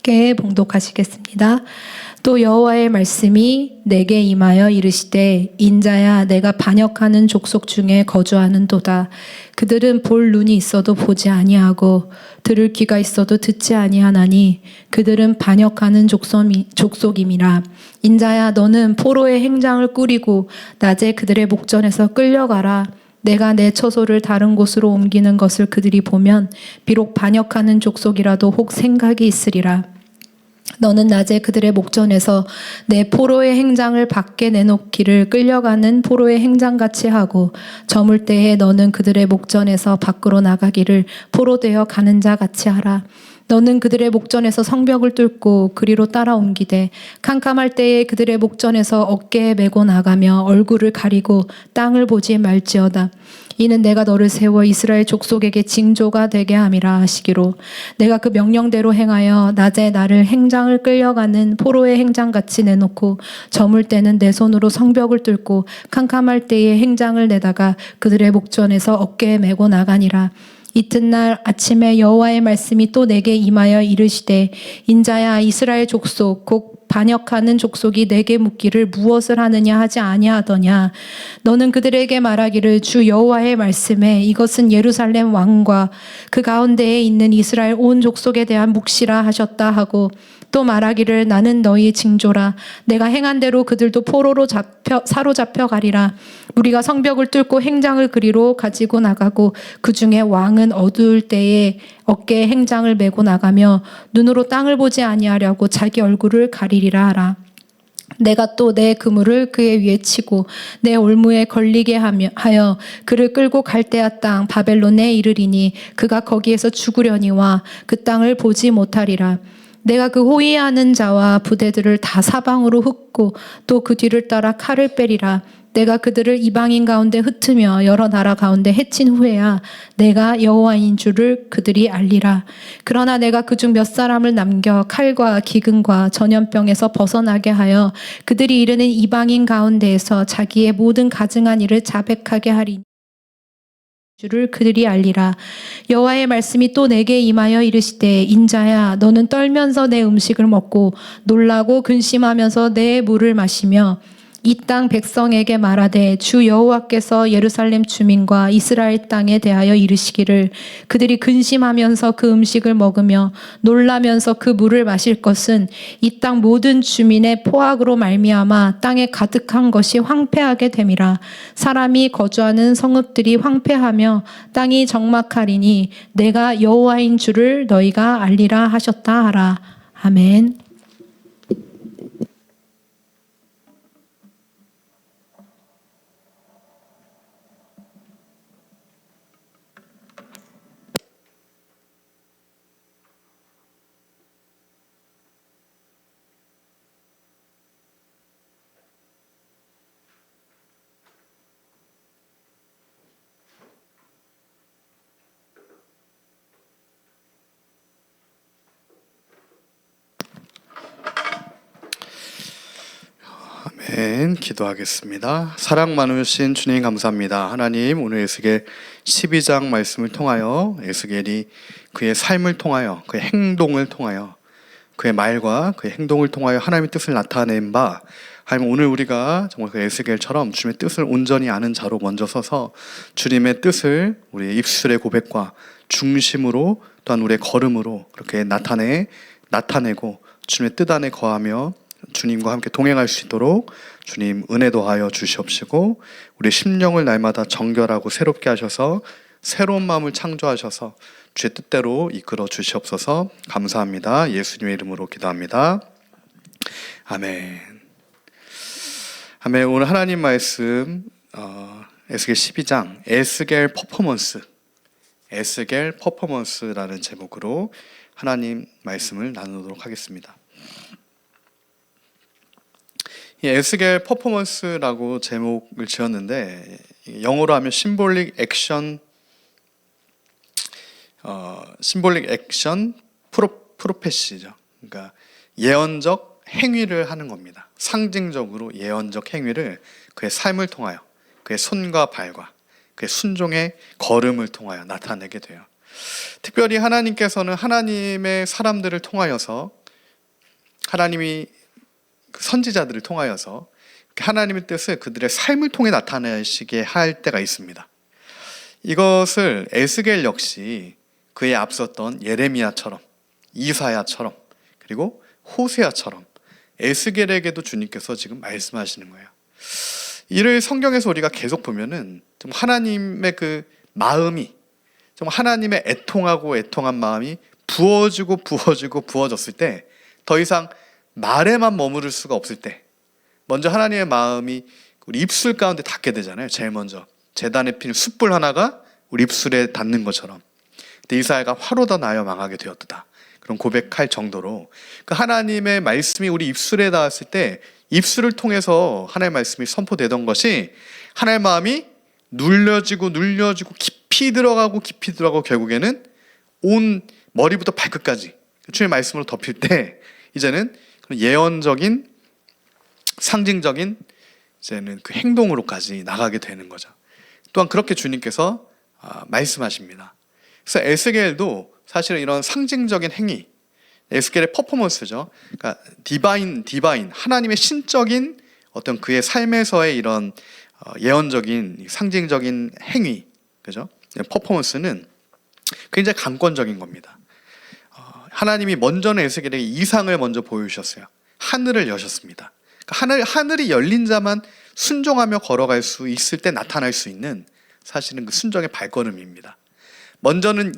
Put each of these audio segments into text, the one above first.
함께 봉독하시겠습니다. 또 여호와의 말씀이 내게 임하여 이르시되 인자야 내가 반역하는 족속 중에 거주하는도다. 그들은 볼 눈이 있어도 보지 아니하고 들을 귀가 있어도 듣지 아니하나니 그들은 반역하는 족속임이라. 인자야 너는 포로의 행장을 꾸리고 낮에 그들의 목전에서 끌려가라. 내가 내 처소를 다른 곳으로 옮기는 것을 그들이 보면 비록 반역하는 족속이라도 혹 생각이 있으리라. 너는 낮에 그들의 목전에서 내 포로의 행장을 밖에 내놓기를 끌려가는 포로의 행장같이 하고 저물 때에 너는 그들의 목전에서 밖으로 나가기를 포로되어 가는 자같이 하라. 너는 그들의 목전에서 성벽을 뚫고 그리로 따라 옮기되 캄캄할 때에 그들의 목전에서 어깨에 메고 나가며 얼굴을 가리고 땅을 보지 말지어다. 이는 내가 너를 세워 이스라엘 족속에게 징조가 되게 함이라 하시기로 내가 그 명령대로 행하여 낮에 나를 행장을 끌려가는 포로의 행장같이 내놓고 저물 때는 내 손으로 성벽을 뚫고 캄캄할 때에 행장을 내다가 그들의 목전에서 어깨에 메고 나가니라. 이튿날 아침에 여호와의 말씀이 또 내게 임하여 이르시되 인자야 이스라엘 족속 곧 반역하는 족속이 내게 묻기를 무엇을 하느냐 하지 아니하더냐. 너는 그들에게 말하기를 주 여호와의 말씀에 이것은 예루살렘 왕과 그 가운데에 있는 이스라엘 온 족속에 대한 묵시라 하셨다 하고 또 말하기를 나는 너희의 징조라. 내가 행한 대로 그들도 포로로 사로잡혀 가리라. 우리가 성벽을 뚫고 행장을 그리로 가지고 나가고 그 중에 왕은 어두울 때에 어깨에 행장을 메고 나가며 눈으로 땅을 보지 아니하려고 자기 얼굴을 가리리라 하라. 내가 또 내 그물을 그의 위에 치고 내 올무에 걸리게 하여 그를 끌고 갈대아 땅 바벨론에 이르리니 그가 거기에서 죽으려니와 그 땅을 보지 못하리라. 내가 그 호위하는 자와 부대들을 다 사방으로 흩고 또 그 뒤를 따라 칼을 빼리라. 내가 그들을 이방인 가운데 흩으며 여러 나라 가운데 해친 후에야 내가 여호와인 줄을 그들이 알리라. 그러나 내가 그중 몇 사람을 남겨 칼과 기근과 전염병에서 벗어나게 하여 그들이 이르는 이방인 가운데에서 자기의 모든 가증한 일을 자백하게 하리니 주를 그들이 알리라. 여호와의 말씀이 또 내게 임하여 이르시되 인자야 너는 떨면서 내 음식을 먹고 놀라고 근심하면서 내 물을 마시며 이 땅 백성에게 말하되 주 여호와께서 예루살렘 주민과 이스라엘 땅에 대하여 이르시기를 그들이 근심하면서 그 음식을 먹으며 놀라면서 그 물을 마실 것은 이 땅 모든 주민의 포악으로 말미암아 땅에 가득한 것이 황폐하게 됨이라. 사람이 거주하는 성읍들이 황폐하며 땅이 적막하리니 내가 여호와인 줄을 너희가 알리라 하셨다 하라. 아멘. 아멘. 기도하겠습니다. 사랑 많으신 주님 감사합니다. 하나님 오늘 에스겔 12장 말씀을 통하여 에스겔이 그의 삶을 통하여 그의 행동을 통하여 그의 말과 그의 행동을 통하여 하나님의 뜻을 나타낸 바 하나님 오늘 우리가 정말 그 에스겔처럼 주님의 뜻을 온전히 아는 자로 먼저 서서 주님의 뜻을 우리의 입술의 고백과 중심으로 또한 우리의 걸음으로 그렇게 나타내고 주님의 뜻 안에 거하며 주님과 함께 동행할 수 있도록 주님 은혜 더하여 주시옵시고 우리 심령을 날마다 정결하고 새롭게 하셔서 새로운 마음을 창조하셔서 주의 뜻대로 이끌어 주시옵소서. 감사합니다. 예수님의 이름으로 기도합니다. 아멘. 아멘. 오늘 하나님 말씀 에스겔 12장 에스겔 퍼포먼스라는 제목으로 하나님 말씀을 나누도록 하겠습니다. 이 에스겔 퍼포먼스라고 제목을 지었는데 영어로 하면 심볼릭 액션 프로페시죠. 그러니까 예언적 행위를 하는 겁니다. 상징적으로 예언적 행위를 그의 삶을 통하여 그의 손과 발과 그의 순종의 걸음을 통하여 나타내게 돼요. 특별히 하나님께서는 하나님의 사람들을 통하여서 하나님이 그 선지자들을 통하여서 하나님의 뜻을 그들의 삶을 통해 나타내시게 할 때가 있습니다. 이것을 에스겔 역시 그에 앞섰던 예레미야처럼, 이사야처럼, 그리고 호세아처럼 에스겔에게도 주님께서 지금 말씀하시는 거예요. 이를 성경에서 우리가 계속 보면은 좀 하나님의 그 마음이, 좀 하나님의 애통한 마음이 부어졌을 때, 더 이상 말에만 머무를 수가 없을 때, 먼저 하나님의 마음이 우리 입술 가운데 닿게 되잖아요. 제일 먼저 제단에 피는 숯불 하나가 우리 입술에 닿는 것처럼, 근데 이사야가 화로다 나여 망하게 되었다, 그런 고백할 정도로 그 하나님의 말씀이 우리 입술에 닿았을 때, 입술을 통해서 하나님의 말씀이 선포되던 것이 하나님의 마음이 눌려지고 깊이 들어가고 결국에는 온 머리부터 발끝까지 주의 말씀으로 덮일 때, 이제는 예언적인, 상징적인 이제는 그 행동으로까지 나가게 되는 거죠. 또한 그렇게 주님께서 말씀하십니다. 그래서 에스겔도 사실은 이런 상징적인 행위, 에스겔의 퍼포먼스죠. 그러니까 디바인 하나님의 신적인 어떤 그의 삶에서의 이런 예언적인 상징적인 행위, 그죠? 퍼포먼스는 굉장히 강권적인 겁니다. 하나님이 먼저는 에스겔에게 이상을 먼저 보여주셨어요. 하늘을 여셨습니다. 그러니까 하늘이 열린 자만 순종하며 걸어갈 수 있을 때 나타날 수 있는, 사실은 그 순종의 발걸음입니다. 먼저는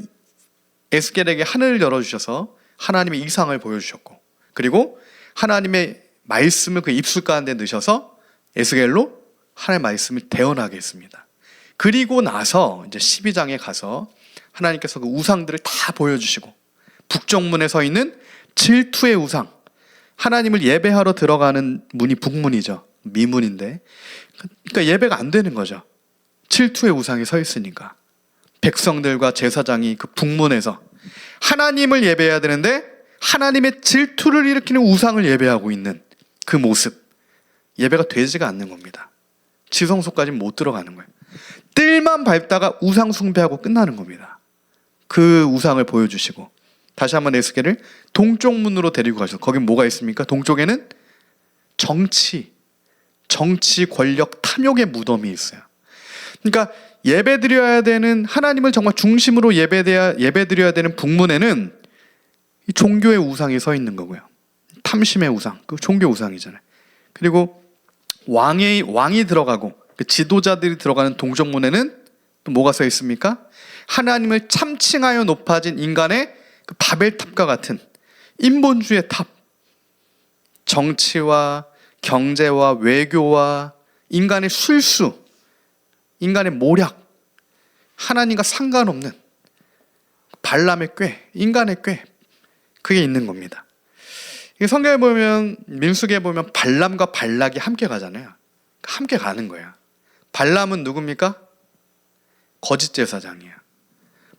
에스겔에게 하늘을 열어주셔서 하나님의 이상을 보여주셨고, 그리고 하나님의 말씀을 그 입술 가운데 넣으셔서 에스겔로 하나님의 말씀을 대언하게 했습니다. 그리고 나서 이제 12장에 가서 하나님께서 그 우상들을 다 보여주시고, 북쪽문에 서 있는 질투의 우상, 하나님을 예배하러 들어가는 문이 북문이죠. 미문인데, 그러니까 예배가 안 되는 거죠. 질투의 우상이 서 있으니까. 백성들과 제사장이 그 북문에서 하나님을 예배해야 되는데 하나님의 질투를 일으키는 우상을 예배하고 있는 그 모습, 예배가 되지가 않는 겁니다. 지성소까지는 못 들어가는 거예요. 뜰만 밟다가 우상 숭배하고 끝나는 겁니다. 그 우상을 보여주시고 다시 한번 에스겔을 동쪽 문으로 데리고 가셔서, 거긴 뭐가 있습니까? 동쪽에는 정치 권력 탐욕의 무덤이 있어요. 그러니까 예배드려야 되는, 하나님을 정말 중심으로 예배드려야 되는 북문에는 이 종교의 우상이 서 있는 거고요. 탐심의 우상, 그 종교 우상이잖아요. 그리고 왕이 들어가고 그 지도자들이 들어가는 동쪽문에는 또 뭐가 서 있습니까? 하나님을 참칭하여 높아진 인간의 그 바벨탑과 같은 인본주의 탑, 정치와 경제와 외교와 인간의 술수, 인간의 모략, 하나님과 상관없는 발람의 꾀, 인간의 꾀, 그게 있는 겁니다. 성경에 보면, 민수기에 보면 발람과 발락이 함께 가잖아요. 함께 가는 거예요. 발람은 누굽니까? 거짓 제사장이에요.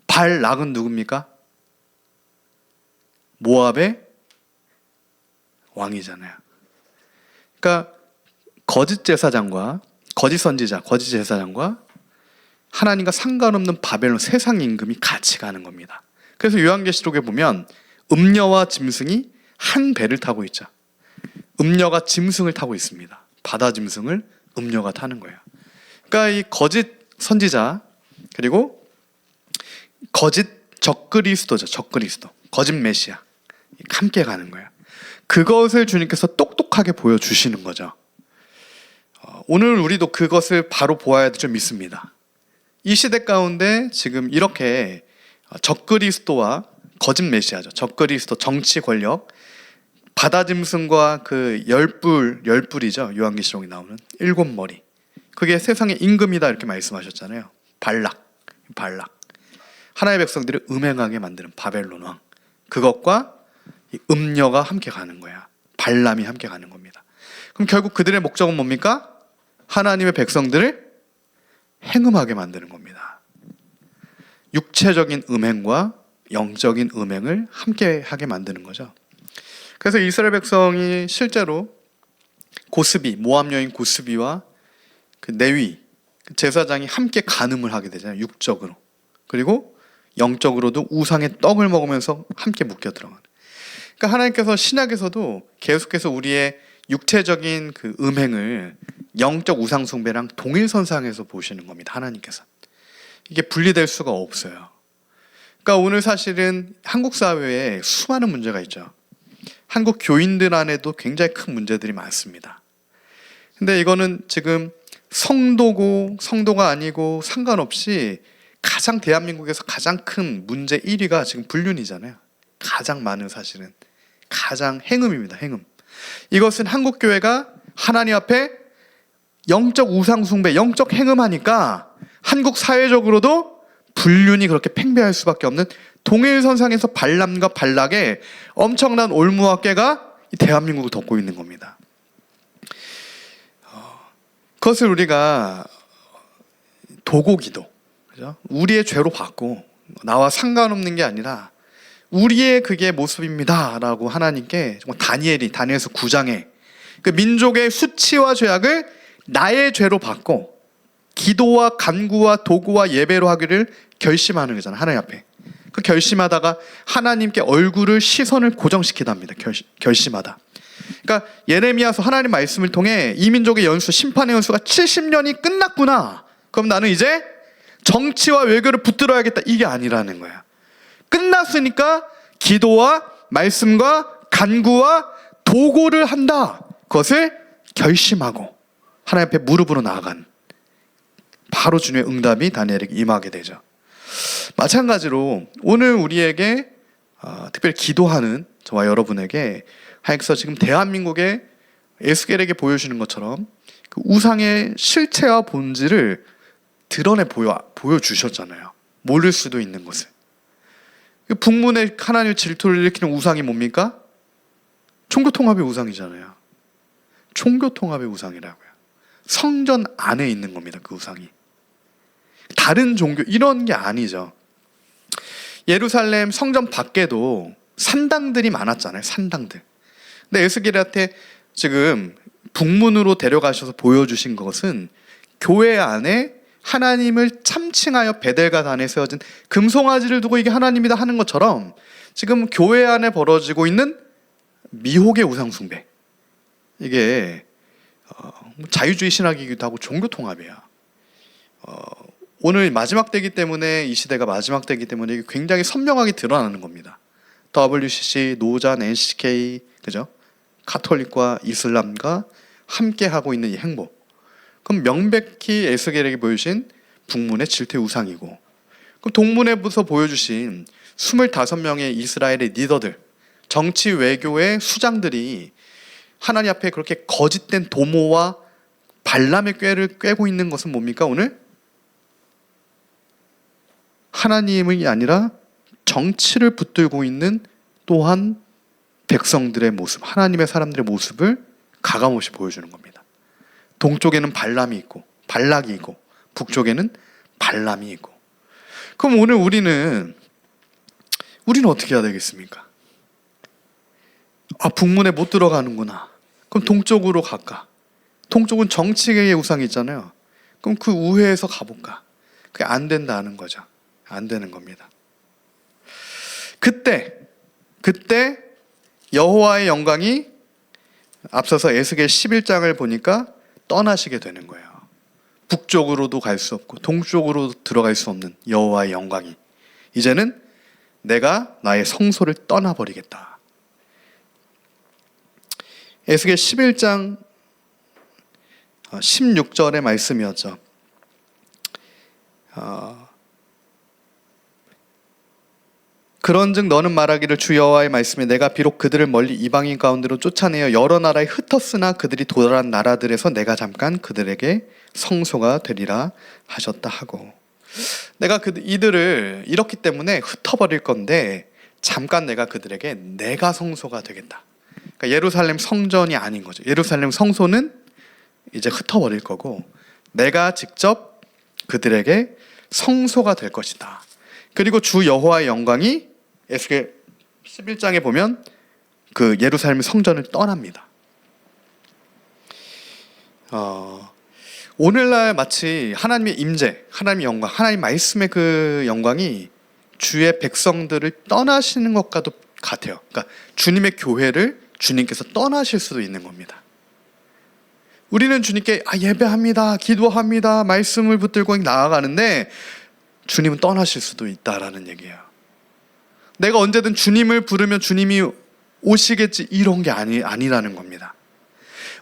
발락은 누굽니까? 모압의 왕이잖아요. 그러니까 거짓 제사장과 거짓 선지자, 거짓 제사장과 하나님과 상관없는 바벨론 세상 임금이 같이 가는 겁니다. 그래서 요한계시록에 보면 음녀와 짐승이 한 배를 타고 있죠. 음녀가 짐승을 타고 있습니다. 바다 짐승을 음녀가 타는 거예요. 그러니까 이 거짓 선지자, 그리고 거짓 적그리스도죠. 적그리스도, 거짓 메시아, 함께 가는 거예요. 그것을 주님께서 똑똑하게 보여주시는 거죠. 오늘 우리도 그것을 바로 보아야 될 줄 믿습니다. 이 시대 가운데 지금 이렇게 적그리스도와 거짓 메시아죠. 적그리스도, 정치 권력, 바다 짐승과 그 열불이죠. 요한계시록에 나오는 7머리. 그게 세상의 임금이다 이렇게 말씀하셨잖아요. 발락. 하나님의 백성들을 음행하게 만드는 바벨론 왕. 그것과 이 음녀가 함께 가는 거야. 발람이 함께 가는 겁니다. 그럼 결국 그들의 목적은 뭡니까? 하나님의 백성들을 행음하게 만드는 겁니다. 육체적인 음행과 영적인 음행을 함께 하게 만드는 거죠. 그래서 이스라엘 백성이 실제로 고스비, 모압 여인 고스비와 그 레위, 그 제사장이 함께 간음을 하게 되잖아요. 육적으로. 그리고 영적으로도 우상의 떡을 먹으면서 함께 묶여 들어가는. 그러니까 하나님께서 신약에서도 계속해서 우리의 육체적인 그 음행을 영적 우상 숭배랑 동일선상에서 보시는 겁니다. 하나님께서. 이게 분리될 수가 없어요. 그러니까 오늘 사실은 한국 사회에 수많은 문제가 있죠. 한국 교인들 안에도 굉장히 큰 문제들이 많습니다. 근데 이거는 지금 성도고 성도가 아니고 상관없이 가장 대한민국에서 가장 큰 문제 1위가 지금 불륜이잖아요. 가장 많은 사실은 가장 행음입니다. 행음. 이것은 한국 교회가 하나님 앞에 영적 우상 숭배, 영적 행음하니까 한국 사회적으로도 불륜이 그렇게 팽배할 수밖에 없는 동일선상에서 발람과 발락의 엄청난 올무와 깨가 이 대한민국을 덮고 있는 겁니다. 그것을 우리가 도고기도, 그죠? 우리의 죄로 받고 나와 상관없는 게 아니라 우리의 그게 모습입니다라고 하나님께 정말 다니엘서 9장에 그 민족의 수치와 죄악을 나의 죄로 받고 기도와 간구와 도구와 예배로 하기를 결심하는 거잖아요. 하나님 앞에. 그 결심하다가 하나님께 얼굴을 시선을 고정시키답니다. 결심하다. 그러니까 예레미야서 하나님 말씀을 통해 이 민족의 연수, 심판의 연수가 70년이 끝났구나. 그럼 나는 이제 정치와 외교를 붙들어야겠다. 이게 아니라는 거야. 끝났으니까 기도와 말씀과 간구와 도구를 한다. 그것을 결심하고 하나님 앞에 무릎으로 나아간 바로 주님의 응답이 다니엘에게 임하게 되죠. 마찬가지로 오늘 우리에게 특별히 기도하는 저와 여러분에게 하나님께서 지금 대한민국의 에스겔에게 보여주는 것처럼 그 우상의 실체와 본질을 드러내 보여주셨잖아요. 모를 수도 있는 것을. 북문에 하나님의 질투를 일으키는 우상이 뭡니까? 종교통합의 우상이잖아요. 종교통합의 우상이라고요. 성전 안에 있는 겁니다. 그 우상이. 다른 종교 이런 게 아니죠. 예루살렘 성전 밖에도 산당들이 많았잖아요. 산당들. 근데 에스겔한테 지금 북문으로 데려가셔서 보여주신 것은 교회 안에 하나님을 참칭하여 베델과 단에 세워진 금송아지를 두고 이게 하나님이다 하는 것처럼 지금 교회 안에 벌어지고 있는 미혹의 우상 숭배. 이게 자유주의 신학이기도 하고 종교통합이야. 오늘 마지막 때이기 때문에 이 시대가 마지막 때이기 때문에 이게 굉장히 선명하게 드러나는 겁니다. WCC, 노잔, NCK, 그죠? 카톨릭과 이슬람과 함께 하고 있는 이 행보. 그럼 명백히 에스겔에게 보여주신 북문의 질투의 우상이고, 그럼 동문에서 보여주신 25명의 이스라엘의 리더들, 정치 외교의 수장들이 하나님 앞에 그렇게 거짓된 도모와 발람의 꾀를 꿰고 있는 것은 뭡니까 오늘? 하나님이 아니라 정치를 붙들고 있는 또한 백성들의 모습, 하나님의 사람들의 모습을 가감없이 보여주는 겁니다. 동쪽에는 발람이 있고 발락이 있고 북쪽에는 발람이 있고. 그럼 오늘 우리는 어떻게 해야 되겠습니까? 북문에 못 들어가는구나. 그럼 동쪽으로 갈까? 동쪽은 정치계의 우상이 있잖아요. 그럼 그 우회해서 가볼까? 그게 안 된다는 거죠. 안 되는 겁니다. 그때 여호와의 영광이 앞서서 에스겔 11장을 보니까 떠나시게 되는 거예요. 북쪽으로도 갈 수 없고 동쪽으로 들어갈 수 없는 여호와의 영광이 이제는 내가 나의 성소를 떠나버리겠다. 에스겔 11장 16절의 말씀이었죠. 그런즉 너는 말하기를 주 여호와의 말씀에 내가 비록 그들을 멀리 이방인 가운데로 쫓아내어 여러 나라에 흩었으나 그들이 도달한 나라들에서 내가 잠깐 그들에게 성소가 되리라 하셨다 하고, 내가 이들을 이렇기 때문에 흩어버릴 건데 잠깐 내가 그들에게 내가 성소가 되겠다. 그러니까 예루살렘 성전이 아닌 거죠. 예루살렘 성소는 이제 흩어버릴 거고 내가 직접 그들에게 성소가 될 것이다. 그리고 주 여호와의 영광이 에스겔 11장에 보면 그 예루살렘 성전을 떠납니다. 오늘날 마치 하나님의 임재, 하나님의 영광, 하나님 말씀의 그 영광이 주의 백성들을 떠나시는 것과도 같아요. 그러니까 주님의 교회를 주님께서 떠나실 수도 있는 겁니다. 우리는 주님께 예배합니다, 기도합니다, 말씀을 붙들고 나아가는데 주님은 떠나실 수도 있다라는 얘기예요. 내가 언제든 주님을 부르면 주님이 오시겠지, 이런 게 아니라는 겁니다.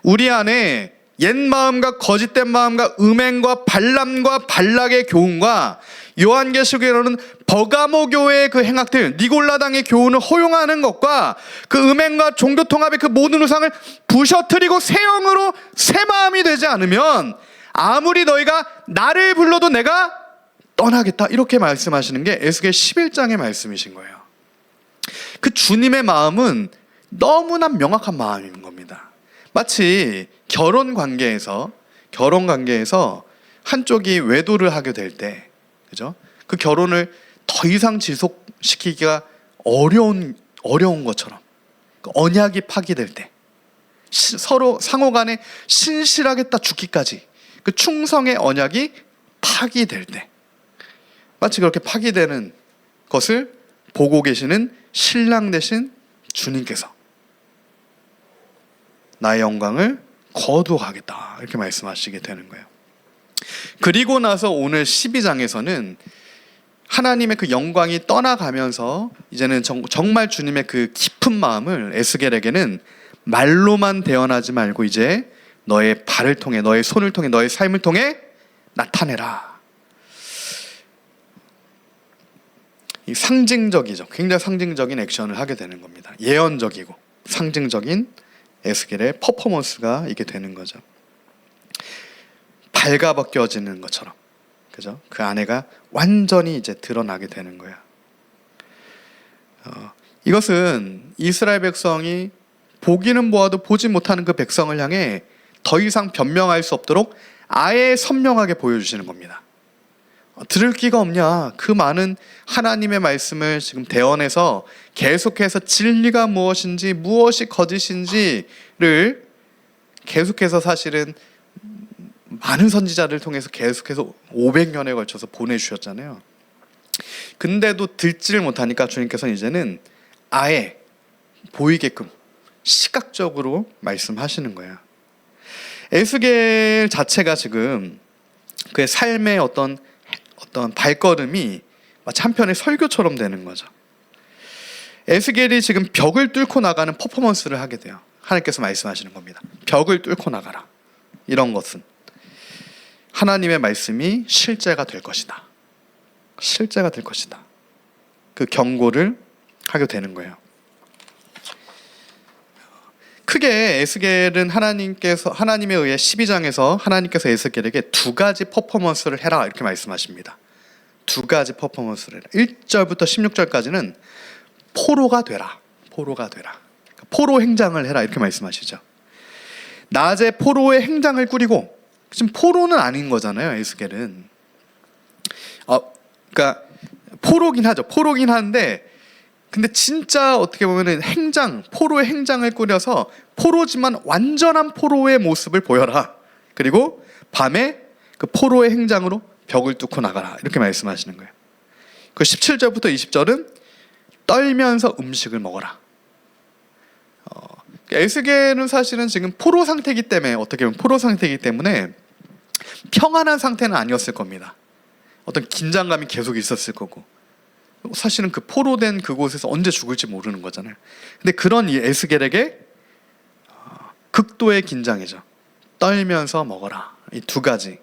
우리 안에 옛 마음과 거짓된 마음과 음행과 발람과 발락의 교훈과 요한계시록에는 버가모 교회의 그 행악들, 니골라당의 교훈을 허용하는 것과 그 음행과 종교 통합의 그 모든 우상을 부셔뜨리고 새 영으로 새 마음이 되지 않으면 아무리 너희가 나를 불러도 내가 떠나겠다, 이렇게 말씀하시는 게 에스겔 11장의 말씀이신 거예요. 그 주님의 마음은 너무나 명확한 마음인 겁니다. 마치 결혼 관계에서 한쪽이 외도를 하게 될 때, 그죠? 그 결혼을 더 이상 지속시키기가 어려운 것처럼, 그 언약이 파기될 때, 서로 상호간에 신실하겠다 죽기까지 그 충성의 언약이 파기될 때, 마치 그렇게 파기되는 것을 보고 계시는 신랑 되신 주님께서 나의 영광을 거두어가겠다, 이렇게 말씀하시게 되는 거예요. 그리고 나서 오늘 12장에서는 하나님의 그 영광이 떠나가면서 이제는 정말 주님의 그 깊은 마음을 에스겔에게는 말로만 대언하지 말고 이제 너의 발을 통해, 너의 손을 통해, 너의 삶을 통해 나타내라. 이 상징적이죠. 굉장히 상징적인 액션을 하게 되는 겁니다. 예언적이고 상징적인 에스겔의 퍼포먼스가 이게 되는 거죠. 발가벗겨지는 것처럼, 그죠? 그 안에가 완전히 이제 드러나게 되는 거야. 이것은 이스라엘 백성이 보기는 보아도 보지 못하는 그 백성을 향해 더 이상 변명할 수 없도록 아예 선명하게 보여주시는 겁니다. 들을 기가 없냐? 그 많은 하나님의 말씀을 지금 대언해서 계속해서 진리가 무엇인지, 무엇이 거짓인지를 계속해서 사실은 많은 선지자를 통해서 계속해서 500년에 걸쳐서 보내주셨잖아요. 근데도 듣지를 못하니까 주님께서는 이제는 아예 보이게끔 시각적으로 말씀하시는 거예요. 에스겔 자체가 지금 그의 삶의 어떤 발걸음이 마치 한편의 설교처럼 되는 거죠. 에스겔이 지금 벽을 뚫고 나가는 퍼포먼스를 하게 돼요. 하나님께서 말씀하시는 겁니다. 벽을 뚫고 나가라. 이런 것은 하나님의 말씀이 실제가 될 것이다. 실제가 될 것이다. 그 경고를 하게 되는 거예요. 크게 에스겔은 하나님에 의해 12장에서 하나님께서 에스겔에게 두 가지 퍼포먼스를 해라, 이렇게 말씀하십니다. 두 가지 퍼포먼스를 해라. 1절부터 16절까지는 포로가 되라. 포로 행장을 해라, 이렇게 말씀하시죠. 낮에 포로의 행장을 꾸리고, 지금 포로는 아닌 거잖아요, 에스겔은. 그러니까 포로긴 하죠. 포로긴 한데, 근데 진짜 어떻게 보면은 포로의 행장을 꾸려서 포로지만 완전한 포로의 모습을 보여라. 그리고 밤에 그 포로의 행장으로 벽을 뚫고 나가라, 이렇게 말씀하시는 거예요. 그 17절부터 20절은 떨면서 음식을 먹어라. 에스겔은 사실은 지금 포로 상태이기 때문에, 어떻게 보면 포로 상태이기 때문에 평안한 상태는 아니었을 겁니다. 어떤 긴장감이 계속 있었을 거고, 사실은 그 포로된 그곳에서 언제 죽을지 모르는 거잖아요. 근데 그런 이 에스겔에게 극도의 긴장이죠. 떨면서 먹어라. 이 두 가지.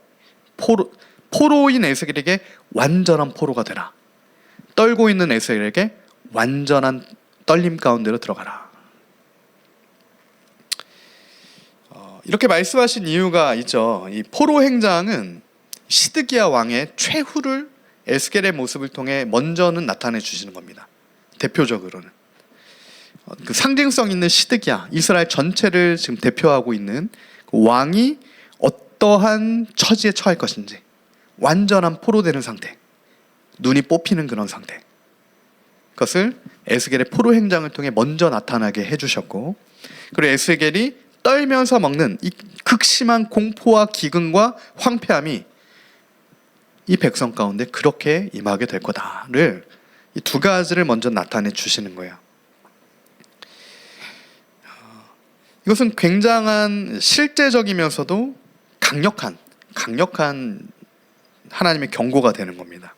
포로인 에스겔에게 완전한 포로가 되라. 떨고 있는 에스겔에게 완전한 떨림 가운데로 들어가라. 이렇게 말씀하신 이유가 있죠. 이 포로 행장은 시드기야 왕의 최후를 에스겔의 모습을 통해 먼저는 나타내 주시는 겁니다. 대표적으로는 그 상징성 있는 시드기야, 이스라엘 전체를 지금 대표하고 있는 그 왕이 어떠한 처지에 처할 것인지, 완전한 포로되는 상태, 눈이 뽑히는 그런 상태, 그것을 에스겔의 포로 행장을 통해 먼저 나타나게 해주셨고, 그리고 에스겔이 떨면서 먹는 이 극심한 공포와 기근과 황폐함이 이 백성 가운데 그렇게 임하게 될 거다를, 이 두 가지를 먼저 나타내 주시는 거예요. 이것은 굉장한 실제적이면서도 강력한 하나님의 경고가 되는 겁니다.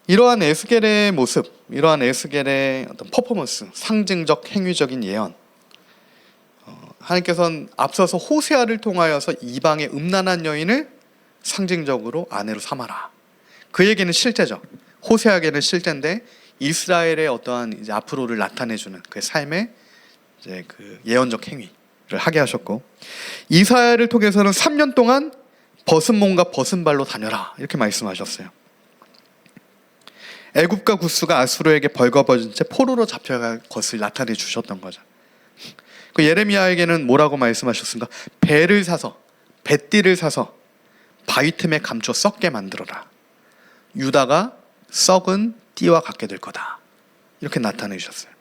이러한 에스겔의 모습, 이러한 에스겔의 어떤 퍼포먼스, 상징적 행위적인 예언, 하나님께서는 앞서서 호세아를 통하여서 이방의 음란한 여인을 상징적으로 아내로 삼아라. 그에게는 실제죠. 호세아에게는 실제인데 이스라엘의 어떠한 이제 앞으로를 나타내주는 그의 삶의 이제 그 예언적 행위를 하게 하셨고, 이사야를 통해서는 3년 동안 벗은 몸과 벗은 발로 다녀라 이렇게 말씀하셨어요. 애굽과 구스가 아수르에게 벌거벗은 채 포로로 잡혀갈 것을 나타내 주셨던 거죠. 그 예레미야에게는 뭐라고 말씀하셨습니까? 배를 사서, 배띠를 사서 바위 틈에 감춰 썩게 만들어라. 유다가 썩은 띠와 같게 될 거다. 이렇게 나타내 주셨어요.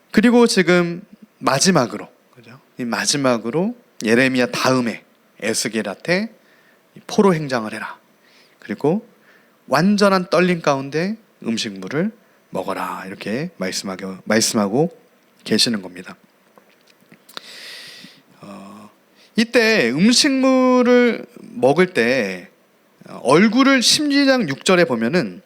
그리고 지금 마지막으로, 그죠? 이 마지막으로 예레미야 다음에 에스겔한테 포로 행장을 해라. 그리고 완전한 떨림 가운데 음식물을 먹어라. 이렇게 말씀하고 계시는 겁니다. 이때 음식물을 먹을 때 얼굴을 12장 6절에 보면은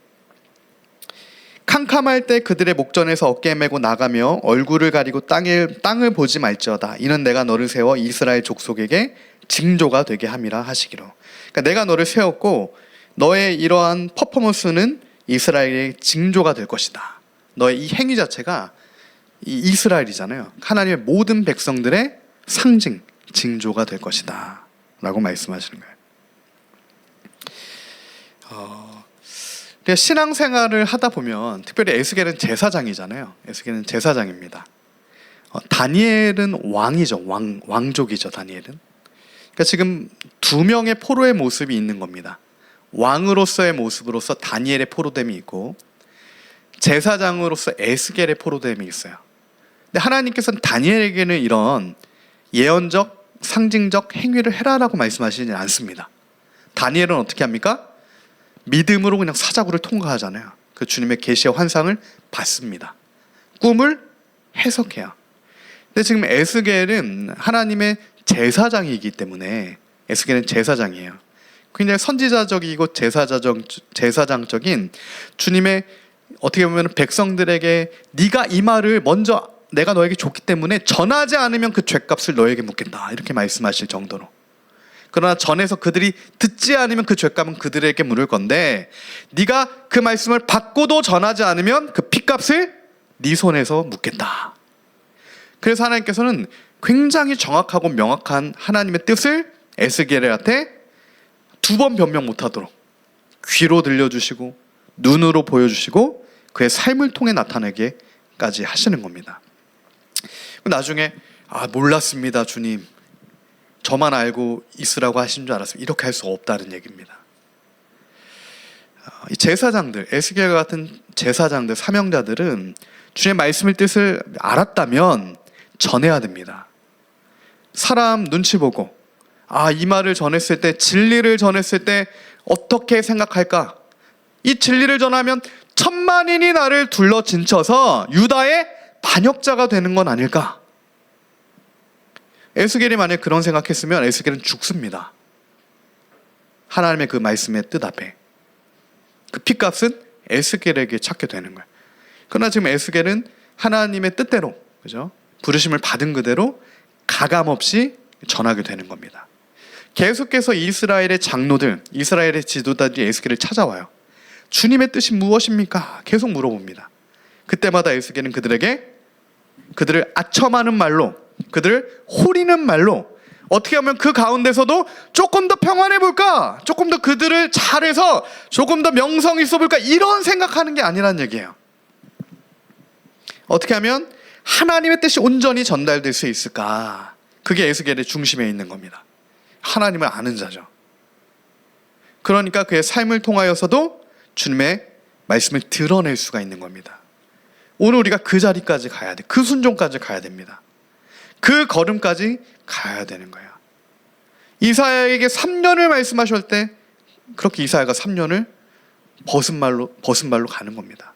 캄캄할 때 그들의 목전에서 어깨에 메고 나가며 얼굴을 가리고 땅을 보지 말지어다. 이는 내가 너를 세워 이스라엘 족속에게 징조가 되게 함이라 하시기로. 그러니까 내가 너를 세웠고 너의 이러한 퍼포먼스는 이스라엘의 징조가 될 것이다. 너의 이 행위 자체가 이 이스라엘이잖아요. 하나님의 모든 백성들의 상징, 징조가 될 것이다 라고 말씀하시는 거예요. 신앙생활을 하다 보면 특별히 에스겔은 제사장이잖아요. 에스겔은 제사장입니다. 다니엘은 왕이죠. 왕족이죠. 다니엘은. 그러니까 지금 두 명의 포로의 모습이 있는 겁니다. 왕으로서의 모습으로서 다니엘의 포로됨이 있고 제사장으로서 에스겔의 포로됨이 있어요. 근데 하나님께서는 다니엘에게는 이런 예언적 상징적 행위를 해라라고 말씀하시지 않습니다. 다니엘은 어떻게 합니까? 믿음으로 그냥 사자굴을 통과하잖아요. 그 주님의 계시의 환상을 받습니다. 꿈을 해석해요. 근데 지금 에스겔은 하나님의 제사장이기 때문에 에스겔은 제사장이에요. 굉장히 선지자적이고 제사장적인 주님의 어떻게 보면 백성들에게 네가 이 말을 먼저 내가 너에게 줬기 때문에 전하지 않으면 그 죗값을 너에게 묻겠다 이렇게 말씀하실 정도로. 그러나 전에서 그들이 듣지 않으면 그 죗값은 그들에게 물을 건데 네가 그 말씀을 받고도 전하지 않으면 그 핏값을 네 손에서 묻겠다. 그래서 하나님께서는 굉장히 정확하고 명확한 하나님의 뜻을 에스겔한테 두 번 변명 못하도록 귀로 들려주시고 눈으로 보여주시고 그의 삶을 통해 나타내게까지 하시는 겁니다. 나중에 몰랐습니다 주님, 저만 알고 있으라고 하신 줄 알았어요. 이렇게 할 수 없다는 얘기입니다. 이 제사장들, 에스겔 같은 제사장들, 사명자들은 주님의 말씀의 뜻을 알았다면 전해야 됩니다. 사람 눈치 보고 이 말을 전했을 때, 진리를 전했을 때 어떻게 생각할까? 이 진리를 전하면 천만인이 나를 둘러 진쳐서 유다의 반역자가 되는 건 아닐까? 에스겔이 만약 그런 생각했으면 에스겔은 죽습니다. 하나님의 그 말씀의 뜻 앞에. 그 핏값은 에스겔에게 찾게 되는 거예요. 그러나 지금 에스겔은 하나님의 뜻대로, 그죠? 부르심을 받은 그대로 가감없이 전하게 되는 겁니다. 계속해서 이스라엘의 장로들, 이스라엘의 지도자들이 에스겔을 찾아와요. 주님의 뜻이 무엇입니까? 계속 물어봅니다. 그때마다 에스겔은 그들을 아첨하는 말로, 그들을 호리는 말로, 어떻게 하면 그 가운데서도 조금 더 평안해 볼까? 조금 더 그들을 잘해서 조금 더 명성 있어 볼까? 이런 생각하는 게 아니란 얘기예요. 어떻게 하면 하나님의 뜻이 온전히 전달될 수 있을까? 그게 에스겔의 중심에 있는 겁니다. 하나님을 아는 자죠. 그러니까 그의 삶을 통하여서도 주님의 말씀을 드러낼 수가 있는 겁니다. 오늘 우리가 그 자리까지 가야 돼. 그 순종까지 가야 됩니다. 그 걸음까지 가야 되는 거예요. 이사야에게 3년을 말씀하실 때 그렇게 이사야가 3년을 벗은 발로 가는 겁니다.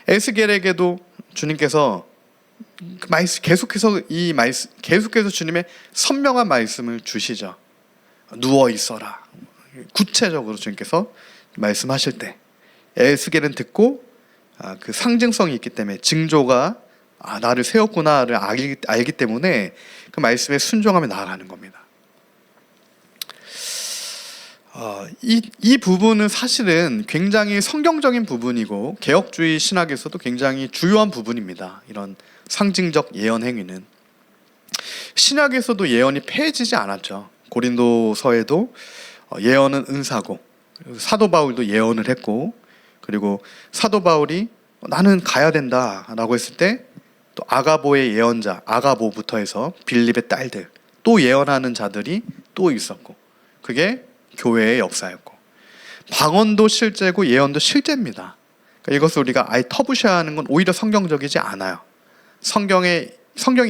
에스겔에게도 주님께서 계속해서 주님의 선명한 말씀을 주시죠. 누워 있어라. 구체적으로 주님께서 말씀하실 때 에스겔은 듣고 그 상징성이 있기 때문에 징조가 나를 세웠구나를 알기 때문에 그 말씀에 순종하며 나아가는 겁니다. 이 부분은 사실은 굉장히 성경적인 부분이고 개혁주의 신학에서도 굉장히 주요한 부분입니다. 이런 상징적 예언 행위는 신약에서도 예언이 폐해지지 않았죠. 고린도서에도 예언은 은사고, 사도 바울도 예언을 했고, 그리고 사도 바울이 나는 가야 된다라고 했을 때 또 아가보의 예언자 아가보부터 해서 빌립의 딸들 또 예언하는 자들이 또 있었고, 그게 교회의 역사였고, 방언도 실제고 예언도 실제입니다. 그러니까 이것을 우리가 아예 터부셔야 하는 건 오히려 성경적이지 않아요. 성경이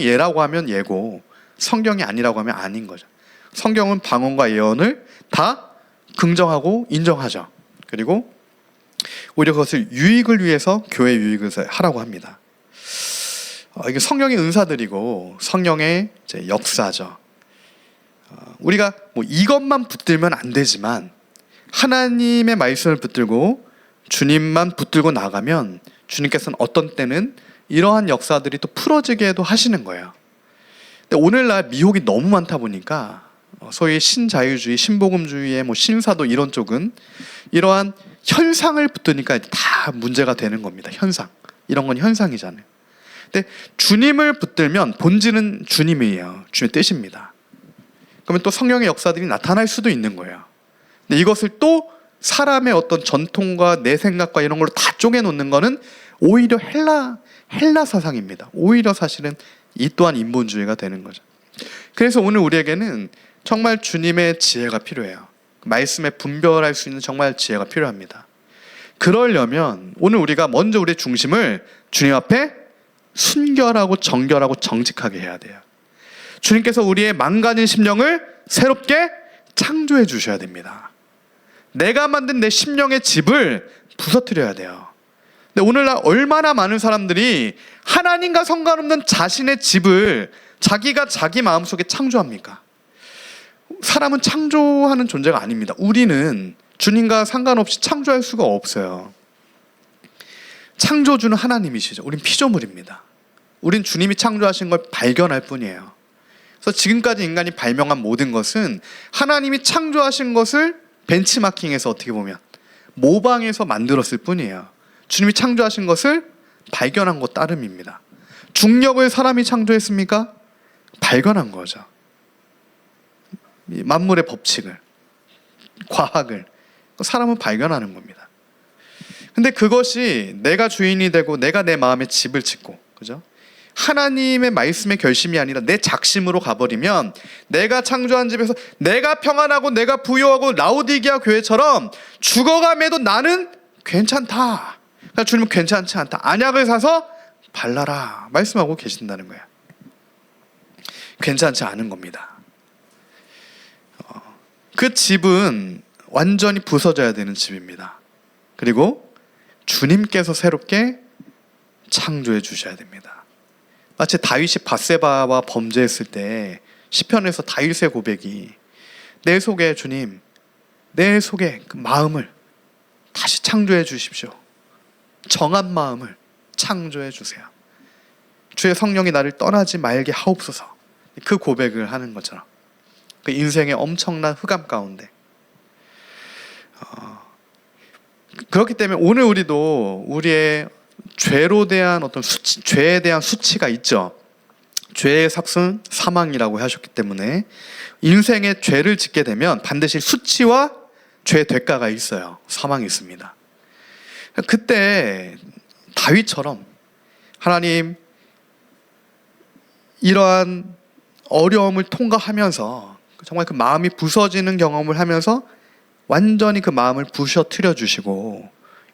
예라고 하면 예고 성경이 아니라고 하면 아닌 거죠. 성경은 방언과 예언을 다 긍정하고 인정하죠. 그리고 오히려 그것을 유익을 위해서 교회 유익을 하라고 합니다. 이게 성령의 은사들이고 성령의 이제 역사죠. 우리가 뭐 이것만 붙들면 안 되지만 하나님의 말씀을 붙들고 주님만 붙들고 나가면 주님께서는 어떤 때는 이러한 역사들이 또 풀어지게도 하시는 거예요. 근데 오늘날 미혹이 너무 많다 보니까 소위 신자유주의, 신복음주의의 뭐 신사도 이런 쪽은 이러한 현상을 붙드니까 다 문제가 되는 겁니다. 현상. 이런 건 현상이잖아요. 근데 주님을 붙들면 본질은 주님이에요. 주님의 뜻입니다. 그러면 또 성령의 역사들이 나타날 수도 있는 거예요. 근데 이것을 또 사람의 어떤 전통과 내 생각과 이런 걸로 다 쪼개놓는 거는 오히려 헬라 사상입니다. 오히려 사실은 이 또한 인본주의가 되는 거죠. 그래서 오늘 우리에게는 정말 주님의 지혜가 필요해요. 말씀에 분별할 수 있는 정말 지혜가 필요합니다. 그러려면 오늘 우리가 먼저 우리의 중심을 주님 앞에 순결하고 정결하고 정직하게 해야 돼요. 주님께서 우리의 망가진 심령을 새롭게 창조해 주셔야 됩니다. 내가 만든 내 심령의 집을 부서뜨려야 돼요. 근데 오늘날 얼마나 많은 사람들이 하나님과 상관없는 자신의 집을 자기가 자기 마음속에 창조합니까? 사람은 창조하는 존재가 아닙니다. 우리는 주님과 상관없이 창조할 수가 없어요. 창조주는 하나님이시죠. 우린 피조물입니다. 우린 주님이 창조하신 걸 발견할 뿐이에요. 그래서 지금까지 인간이 발명한 모든 것은 하나님이 창조하신 것을 벤치마킹해서 어떻게 보면 모방해서 만들었을 뿐이에요. 주님이 창조하신 것을 발견한 것 따름입니다. 중력을 사람이 창조했습니까? 발견한 거죠. 만물의 법칙을, 과학을 사람은 발견하는 겁니다. 근데 그것이 내가 주인이 되고 내가 내 마음의 집을 짓고, 그죠? 하나님의 말씀의 결심이 아니라 내 작심으로 가버리면 내가 창조한 집에서 내가 평안하고 내가 부유하고 라오디게아 교회처럼 죽어감에도 나는 괜찮다. 그러니까 주님은 괜찮지 않다. 안약을 사서 발라라 말씀하고 계신다는 거야. 괜찮지 않은 겁니다. 그 집은 완전히 부서져야 되는 집입니다. 그리고 주님께서 새롭게 창조해 주셔야 됩니다. 마치 다윗이 밧세바와 범죄했을 때 시편에서 다윗의 고백이 내 속에 주님, 내 속에 그 마음을 다시 창조해 주십시오. 정한 마음을 창조해 주세요. 주의 성령이 나를 떠나지 말게 하옵소서. 그 고백을 하는 것처럼 그 인생의 엄청난 흑암 가운데 그렇기 때문에 오늘 우리도 우리의 죄로 대한 어떤 죄에 대한 수치가 있죠. 죄의 삭은 사망이라고 하셨기 때문에 인생에 죄를 짓게 되면 반드시 수치와 죄의 대가가 있어요. 사망이 있습니다. 그때 다윗처럼 하나님 이러한 어려움을 통과하면서 정말 그 마음이 부서지는 경험을 하면서 완전히 그 마음을 부셔뜨려 주시고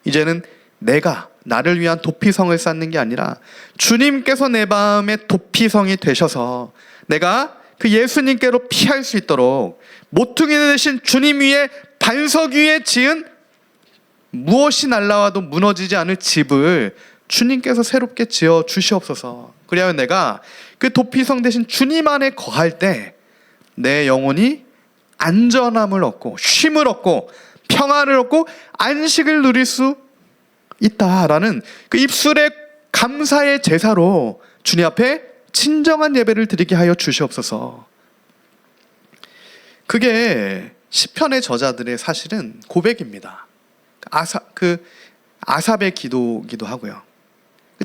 이제는 내가 나를 위한 도피성을 쌓는 게 아니라 주님께서 내 마음의 도피성이 되셔서 내가 그 예수님께로 피할 수 있도록 모퉁이 되신 주님 위에 반석 위에 지은 무엇이 날라와도 무너지지 않을 집을 주님께서 새롭게 지어 주시옵소서. 그리하여 내가 그 도피성 대신 주님 안에 거할 때 내 영혼이 안전함을 얻고 쉼을 얻고 평안을 얻고 안식을 누릴 수 있다라는 그 입술의 감사의 제사로 주님 앞에 진정한 예배를 드리게 하여 주시옵소서. 그게 시편의 저자들의 사실은 고백입니다. 아삽의 기도기도 하고요.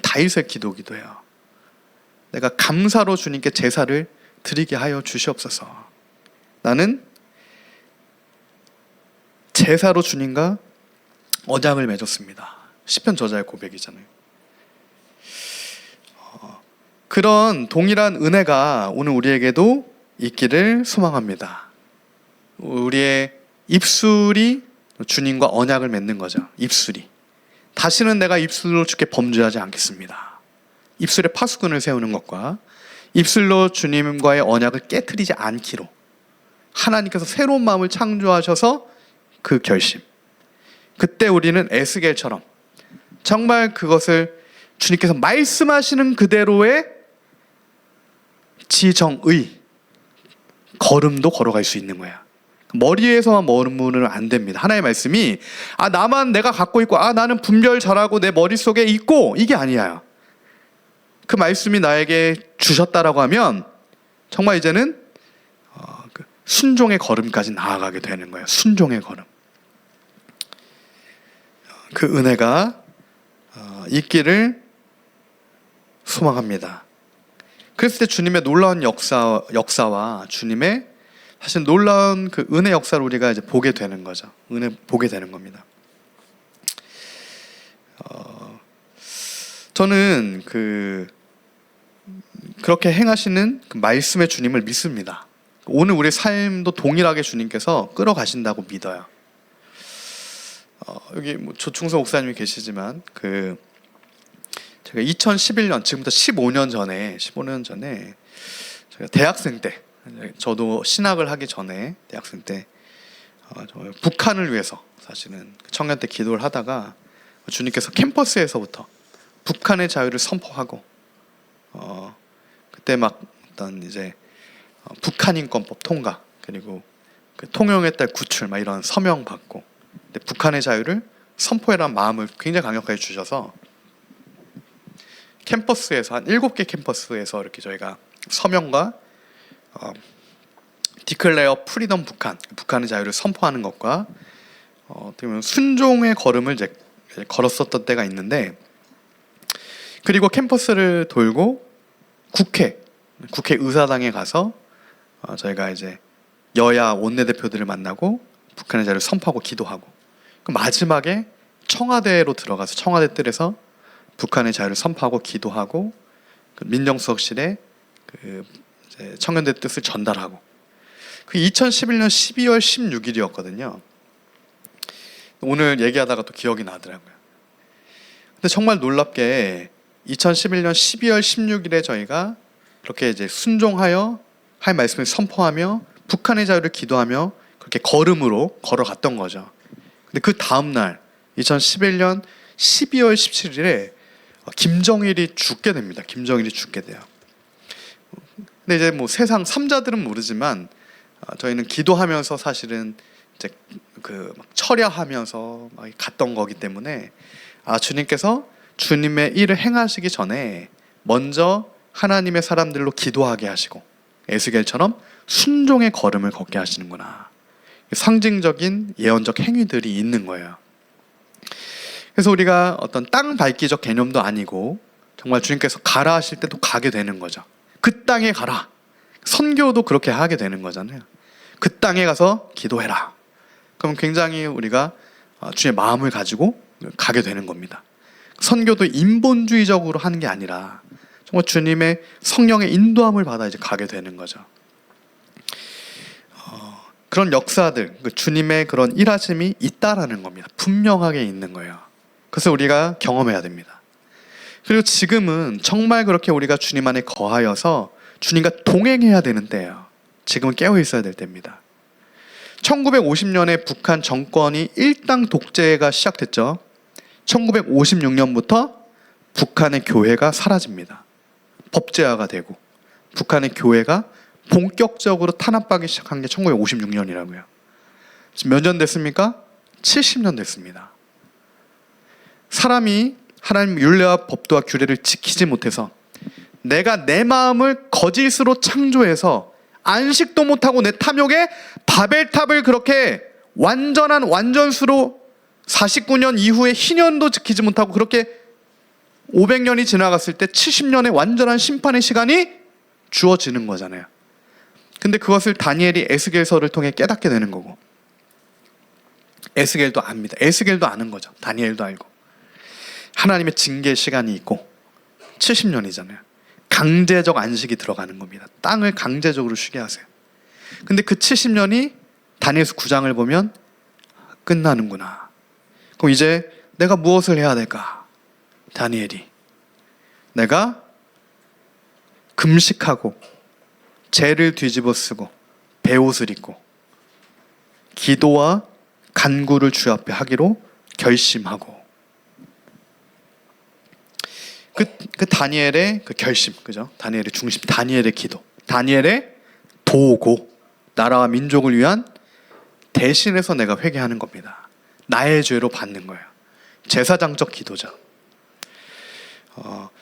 다윗의 기도기도 해요. 내가 감사로 주님께 제사를 드리게 하여 주시옵소서. 나는 제사로 주님과 언약을 맺었습니다. 시편 저자의 고백이잖아요. 그런 동일한 은혜가 오늘 우리에게도 있기를 소망합니다. 우리의 입술이 주님과 언약을 맺는 거죠. 입술이. 다시는 내가 입술로 주께 범죄하지 않겠습니다. 입술에 파수꾼을 세우는 것과 입술로 주님과의 언약을 깨트리지 않기로 하나님께서 새로운 마음을 창조하셔서 그 결심. 그때 우리는 에스겔처럼 정말 그것을 주님께서 말씀하시는 그대로의 지정의 걸음도 걸어갈 수 있는 거야. 머리에서만 머무르면 안 됩니다. 하나님의 말씀이 나만 내가 갖고 있고 나는 분별 잘하고 내 머릿속에 있고 이게 아니에요. 그 말씀이 나에게 주셨다라고 하면 정말 이제는 순종의 걸음까지 나아가게 되는 거예요. 순종의 걸음. 그 은혜가 있기를 소망합니다. 그랬을 때 주님의 놀라운 역사와 주님의 사실 놀라운 그 은혜 역사를 우리가 이제 보게 되는 거죠. 은혜 보게 되는 겁니다. 저는 그렇게 행하시는 그 말씀의 주님을 믿습니다. 오늘 우리 삶도 동일하게 주님께서 끌어가신다고 믿어요. 여기 조충서 목사님이 계시지만 제가 2011년 지금부터 15년 전에 제가 대학생 때 저도 신학을 하기 전에 대학생 때 북한을 위해서 사실은 청년 때 기도를 하다가 주님께서 캠퍼스에서부터 북한의 자유를 선포하고 그때 막 어떤 이제 북한인권법 통과 그리고 그 통영의 딸 구출 막 이런 서명 받고 북한의 자유를 선포해라는 마음을 굉장히 강력하게 주셔서 캠퍼스에서 한 7개 캠퍼스에서 이렇게 저희가 서명과 디클레어 프리덤 북한의 자유를 선포하는 것과 어떻게 보면 순종의 걸음을 이제 걸었었던 때가 있는데 그리고 캠퍼스를 돌고 국회 의사당에 가서 저희가 이제 여야 원내대표들을 만나고 북한의 자유를 선포하고 기도하고 마지막에 청와대로 들어가서 청와대 뜰에서 북한의 자유를 선포하고 기도하고 민정수석실에 이제 청년대 뜻을 전달하고 2011년 12월 16일이었거든요. 오늘 얘기하다가 또 기억이 나더라고요. 근데 정말 놀랍게 2011년 12월 16일에 저희가 그렇게 이제 순종하여 할 말씀을 선포하며 북한의 자유를 기도하며 그렇게 걸음으로 걸어갔던 거죠. 근데 그 다음 날 2011년 12월 17일에 김정일이 죽게 됩니다. 김정일이 죽게 돼요. 근데 이제 뭐 세상 삼자들은 모르지만 저희는 기도하면서 사실은 이제 막 철야하면서 막 갔던 거기 때문에 주님께서 주님의 일을 행하시기 전에 먼저 하나님의 사람들로 기도하게 하시고 에스겔처럼 순종의 걸음을 걷게 하시는구나. 상징적인 예언적 행위들이 있는 거예요. 그래서 우리가 어떤 땅 밟기적 개념도 아니고 정말 주님께서 가라 하실 때도 가게 되는 거죠. 그 땅에 가라. 선교도 그렇게 하게 되는 거잖아요. 그 땅에 가서 기도해라. 그럼 굉장히 우리가 주의 마음을 가지고 가게 되는 겁니다. 선교도 인본주의적으로 하는 게 아니라 정말 주님의 성령의 인도함을 받아 이제 가게 되는 거죠. 그런 역사들, 주님의 그런 일하심이 있다라는 겁니다. 분명하게 있는 거예요. 그래서 우리가 경험해야 됩니다. 그리고 지금은 정말 그렇게 우리가 주님 안에 거하여서 주님과 동행해야 되는 때예요. 지금은 깨어 있어야 될 때입니다. 1950년에 북한 정권이 일당 독재가 시작됐죠. 1956년부터 북한의 교회가 사라집니다. 법제화가 되고 북한의 교회가 본격적으로 탄압받기 시작한 게 1956년이라고요. 지금 몇 년 됐습니까? 70년 됐습니다. 사람이 하나님 율례와 법도와 규례를 지키지 못해서 내가 내 마음을 거짓으로 창조해서 안식도 못하고 내 탐욕에 바벨탑을 그렇게 완전한 완전수로 49년 이후에 희년도 지키지 못하고 그렇게 500년이 지나갔을 때 70년의 완전한 심판의 시간이 주어지는 거잖아요. 근데 그것을 다니엘이 에스겔서를 통해 깨닫게 되는 거고, 에스겔도 압니다. 에스겔도 아는 거죠. 다니엘도 알고. 하나님의 징계 시간이 있고 70년이잖아요. 강제적 안식이 들어가는 겁니다. 땅을 강제적으로 쉬게 하세요. 근데 그 70년이 다니엘서 9장을 보면 끝나는구나. 그럼 이제 내가 무엇을 해야 될까? 다니엘이 내가 금식하고 재를 뒤집어 쓰고 베옷을 입고 기도와 간구를 주 앞에 하기로 결심하고, 그 다니엘의 그 결심, 그죠? 다니엘의 중심, 다니엘의 기도, 다니엘의 도고, 나라와 민족을 위한 대신해서 내가 회개하는 겁니다. 나의 죄로 받는 거예요. 제사장적 기도죠.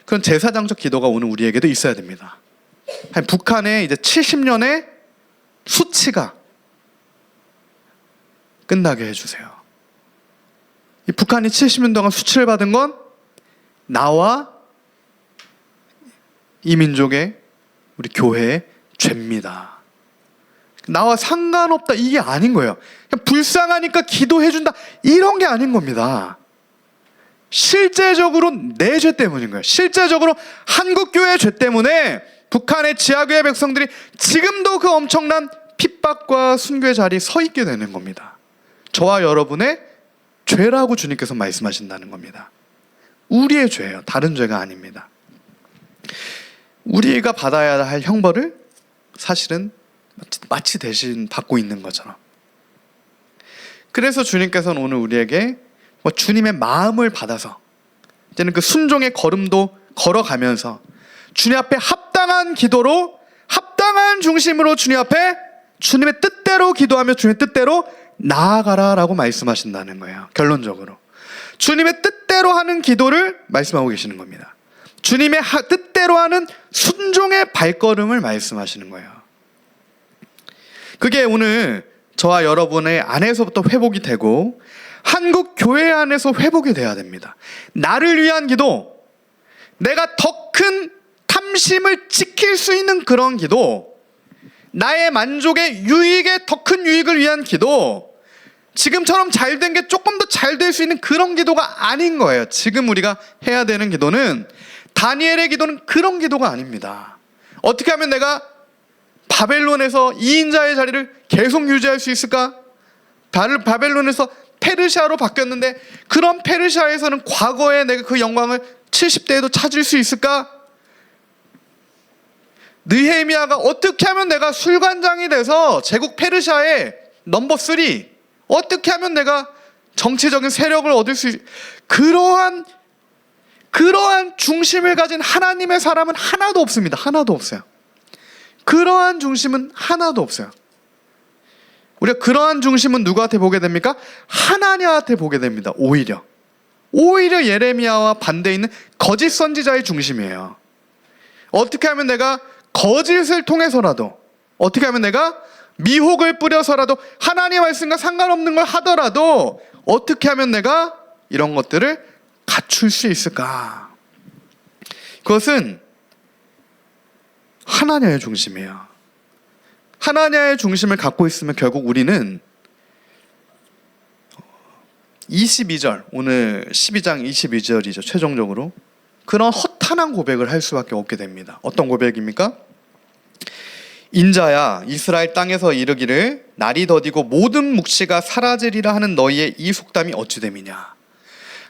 그런 제사장적 기도가 오늘 우리에게도 있어야 됩니다. 북한의 이제 70년의 수치가 끝나게 해주세요. 이 북한이 70년 동안 수치를 받은 건 나와 이 민족의, 우리 교회의 죄입니다. 나와 상관없다, 이게 아닌 거예요. 그냥 불쌍하니까 기도해준다, 이런 게 아닌 겁니다. 실제적으로 내 죄 때문인 거예요. 실제적으로 한국교회의 죄 때문에 북한의 지하교회 백성들이 지금도 그 엄청난 핍박과 순교의 자리에 서 있게 되는 겁니다. 저와 여러분의 죄라고 주님께서 말씀하신다는 겁니다. 우리의 죄예요. 다른 죄가 아닙니다. 우리가 받아야 할 형벌을 사실은 마치 대신 받고 있는 것처럼. 그래서 주님께서는 오늘 우리에게 주님의 마음을 받아서 이제는 그 순종의 걸음도 걸어가면서 주님 앞에 합당한 기도로, 합당한 중심으로 주님 앞에 주님의 뜻대로 기도하며 주님의 뜻대로 나아가라라고 말씀하신다는 거예요. 결론적으로 주님의 뜻대로 하는 기도를 말씀하고 계시는 겁니다. 주님의 뜻대로 하는 순종의 발걸음을 말씀하시는 거예요. 그게 오늘 저와 여러분의 안에서부터 회복이 되고 한국 교회 안에서 회복이 돼야 됩니다. 나를 위한 기도, 내가 더 큰 탐심을 지킬 수 있는 그런 기도, 나의 만족의 유익에 더 큰 유익을 위한 기도, 지금처럼 잘 된 게 조금 더 잘 될 수 있는 그런 기도가 아닌 거예요. 지금 우리가 해야 되는 기도는, 다니엘의 기도는 그런 기도가 아닙니다. 어떻게 하면 내가 바벨론에서 2인자의 자리를 계속 유지할 수 있을까? 바벨론에서 페르시아로 바뀌었는데 그런 페르시아에서는 과거에 내가 그 영광을 70대에도 찾을 수 있을까? 느헤미야가 어떻게 하면 내가 술관장이 돼서 제국 페르시아의 넘버 3, 어떻게 하면 내가 정치적인 세력을 얻을 수 그러한 중심을 가진 하나님의 사람은 하나도 없습니다. 하나도 없어요. 그러한 중심은 하나도 없어요. 우리가 그러한 중심은 누구한테 보게 됩니까? 하나님한테 보게 됩니다. 오히려 예레미야와 반대에 있는 거짓 선지자의 중심이에요. 어떻게 하면 내가 거짓을 통해서라도, 어떻게 하면 내가 미혹을 뿌려서라도, 하나님의 말씀과 상관없는 걸 하더라도 어떻게 하면 내가 이런 것들을 갖출 수 있을까? 그것은 하나님의 중심이에요. 하나님의 중심을 갖고 있으면 결국 우리는 22절, 오늘 12장 22절이죠. 최종적으로 그런 허탄한 고백을 할 수밖에 없게 됩니다. 어떤 고백입니까? 인자야, 이스라엘 땅에서 이르기를 날이 더디고 모든 묵시가 사라지리라 하는 너희의 이 속담이 어찌 됨이냐.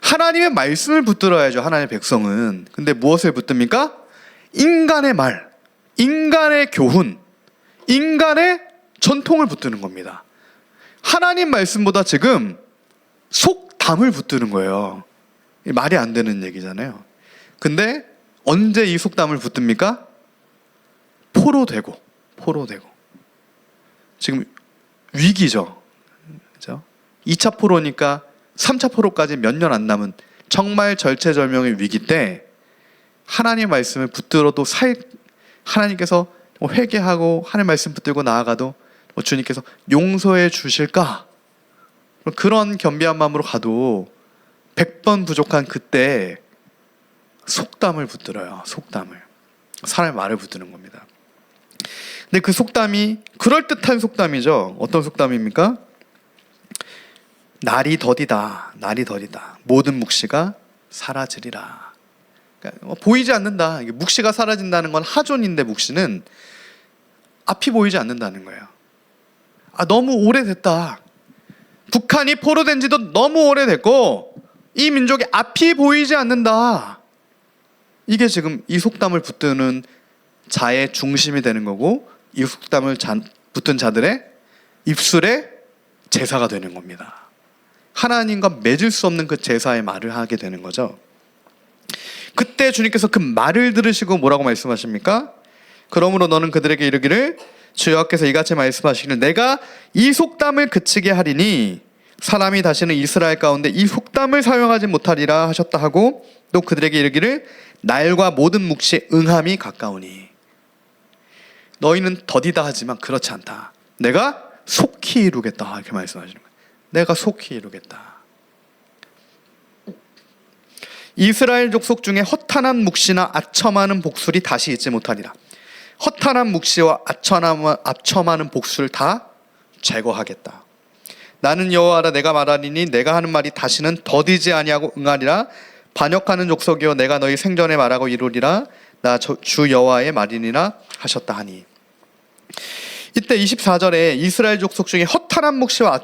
하나님의 말씀을 붙들어야죠. 하나님의 백성은. 근데 무엇을 붙듭니까? 인간의 말, 인간의 교훈, 인간의 전통을 붙드는 겁니다. 하나님 말씀보다 지금 속담을 붙드는 거예요. 말이 안 되는 얘기잖아요. 근데 언제 이 속담을 붙듭니까? 포로되고. 지금 위기죠. 그죠? 2차 포로니까 3차 포로까지 몇 년 안 남은 정말 절체절명의 위기 때 하나님 말씀을 붙들어도 하나님께서 회개하고 하나님 말씀 붙들고 나아가도 주님께서 용서해 주실까? 그런 겸비한 마음으로 가도 100번 부족한 그때 속담을 붙들어요. 속담을. 사람의 말을 붙드는 겁니다. 근데 그 속담이 그럴듯한 속담이죠. 어떤 속담입니까? 날이 더디다. 모든 묵시가 사라지리라. 그러니까 보이지 않는다. 묵시가 사라진다는 건 하존인데, 묵시는 앞이 보이지 않는다는 거예요. 너무 오래됐다. 북한이 포로된 지도 너무 오래됐고 이 민족의 앞이 보이지 않는다. 이게 지금 이 속담을 붙드는 자의 중심이 되는 거고, 이 속담을 붙든 자들의 입술에 제사가 되는 겁니다. 하나님과 맺을 수 없는 그 제사의 말을 하게 되는 거죠. 그때 주님께서 그 말을 들으시고 뭐라고 말씀하십니까? 그러므로 너는 그들에게 이르기를 주 여호와께서 이같이 말씀하시기를 내가 이 속담을 그치게 하리니 사람이 다시는 이스라엘 가운데 이 속담을 사용하지 못하리라 하셨다 하고, 또 그들에게 이르기를 날과 모든 묵시의 응함이 가까우니. 너희는 더디다 하지만 그렇지 않다. 내가 속히 이루겠다. 이렇게 말씀하시는 거예요. 내가 속히 이루겠다. 이스라엘 족속 중에 허탄한 묵시나 아첨하는 복술이 다시 있지 못하리라. 허탄한 묵시와 아첨하는 복술 다 제거하겠다. 나는 여호와라. 내가 말하리니 내가 하는 말이 다시는 더디지 아니하고 응하리라. 반역하는 족속이여 내가 너희 생전에 말하고 이루리라. 나 주 여호와의 말이니라 하셨다 하니. 이때 24절에 이스라엘 족속 중에 허탄한 묵시와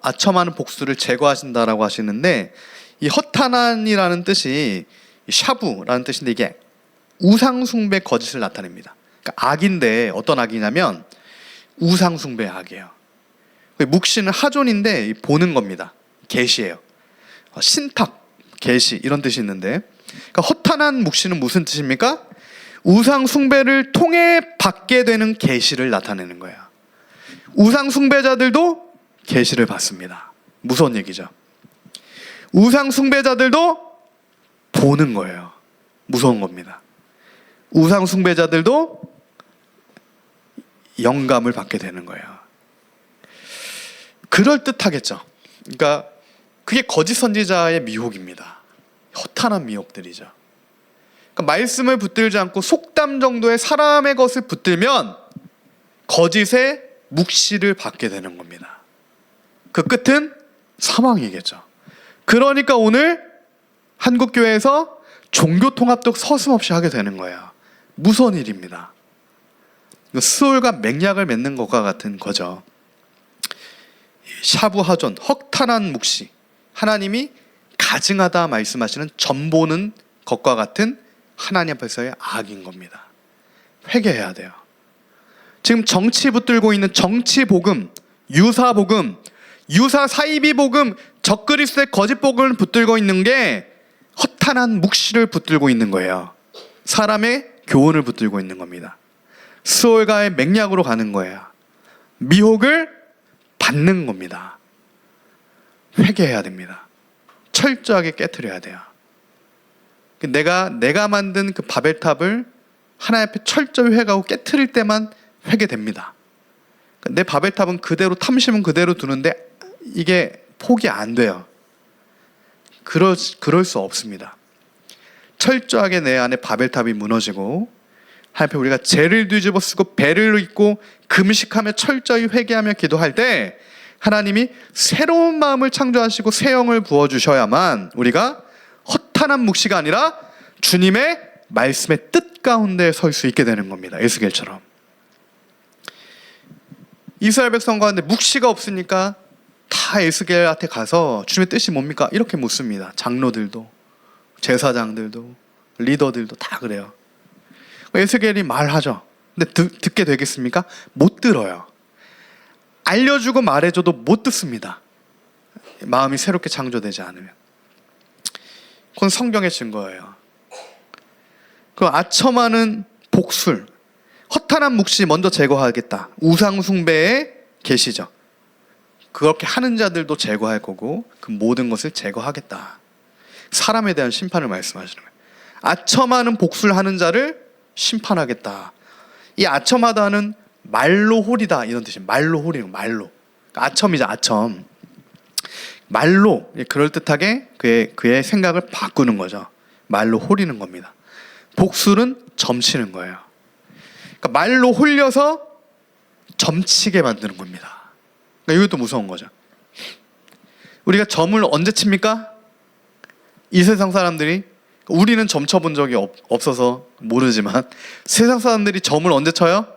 아첨하는 복술을 제거하신다라고 하시는데, 이 허탄한이라는 뜻이 샤부라는 뜻인데 이게 우상숭배 거짓을 나타냅니다. 그러니까 악인데 어떤 악이냐면 우상숭배의 악이에요. 묵시는 하존인데 보는 겁니다. 계시예요. 신탁, 계시 이런 뜻이 있는데, 그러니까 허탄한 묵시는 무슨 뜻입니까? 우상 숭배를 통해 받게 되는 계시를 나타내는 거예요. 우상 숭배자들도 계시를 받습니다. 무서운 얘기죠. 우상 숭배자들도 보는 거예요. 무서운 겁니다. 우상 숭배자들도 영감을 받게 되는 거예요. 그럴듯하겠죠. 그러니까 그게 거짓 선지자의 미혹입니다. 허탄한 미혹들이죠. 그러니까 말씀을 붙들지 않고 속담 정도의 사람의 것을 붙들면 거짓의 묵시를 받게 되는 겁니다. 그 끝은 사망이겠죠. 그러니까 오늘 한국교회에서 종교통합도 서슴없이 하게 되는 거예요. 무서운 일입니다. 수월과 맹약을 맺는 것과 같은 거죠. 샤부하존, 허탄한 묵시, 하나님이 가증하다 말씀하시는 전보는 것과 같은 하나님 앞에서의 악인 겁니다. 회개해야 돼요. 지금 정치 붙들고 있는 정치복음, 유사복음, 유사사이비복음, 적그리스도의 거짓복음을 붙들고 있는 게 허탄한 묵시를 붙들고 있는 거예요. 사람의 교훈을 붙들고 있는 겁니다. 수월가의 맹약으로 가는 거예요. 미혹을 받는 겁니다. 회개해야 됩니다. 철저하게 깨트려야 돼요. 내가 만든 그 바벨탑을 하나님 앞에 철저히 회개하고 깨트릴 때만 회개됩니다. 내 바벨탑은 그대로, 탐심은 그대로 두는데 이게 포기 안 돼요. 그럴 수 없습니다. 철저하게 내 안에 바벨탑이 무너지고 하나님 앞에 우리가 죄를 뒤집어 쓰고 배를 입고 금식하며 철저히 회개하며 기도할 때 하나님이 새로운 마음을 창조하시고 새 영을 부어주셔야만 우리가 허탄한 묵시가 아니라 주님의 말씀의 뜻 가운데 설 수 있게 되는 겁니다. 에스겔처럼. 이스라엘 백성 가운데 묵시가 없으니까 다 에스겔한테 가서 주님의 뜻이 뭡니까? 이렇게 묻습니다. 장로들도, 제사장들도, 리더들도 다 그래요. 에스겔이 말하죠. 근데 듣게 되겠습니까? 못 들어요. 알려주고 말해줘도 못 듣습니다. 마음이 새롭게 창조되지 않으면. 그건 성경의 증거예요. 그 아첨하는 복술, 허탄한 묵시 먼저 제거하겠다. 우상 숭배의 계시죠. 그렇게 하는 자들도 제거할 거고 그 모든 것을 제거하겠다. 사람에 대한 심판을 말씀하시는 거예요. 아첨하는 복술하는 자를 심판하겠다. 이 아첨하다는 말로 홀이다 이런 뜻이에요. 말로 홀이는 말로. 아첨이죠, 아첨. 말로 그럴듯하게 그의 생각을 바꾸는 거죠. 말로 홀리는 겁니다. 복술은 점치는 거예요. 그러니까 말로 홀려서 점치게 만드는 겁니다. 그러니까 이것도 무서운 거죠. 우리가 점을 언제 칩니까? 이 세상 사람들이, 우리는 점 쳐본 적이 없어서 모르지만 세상 사람들이 점을 언제 쳐요?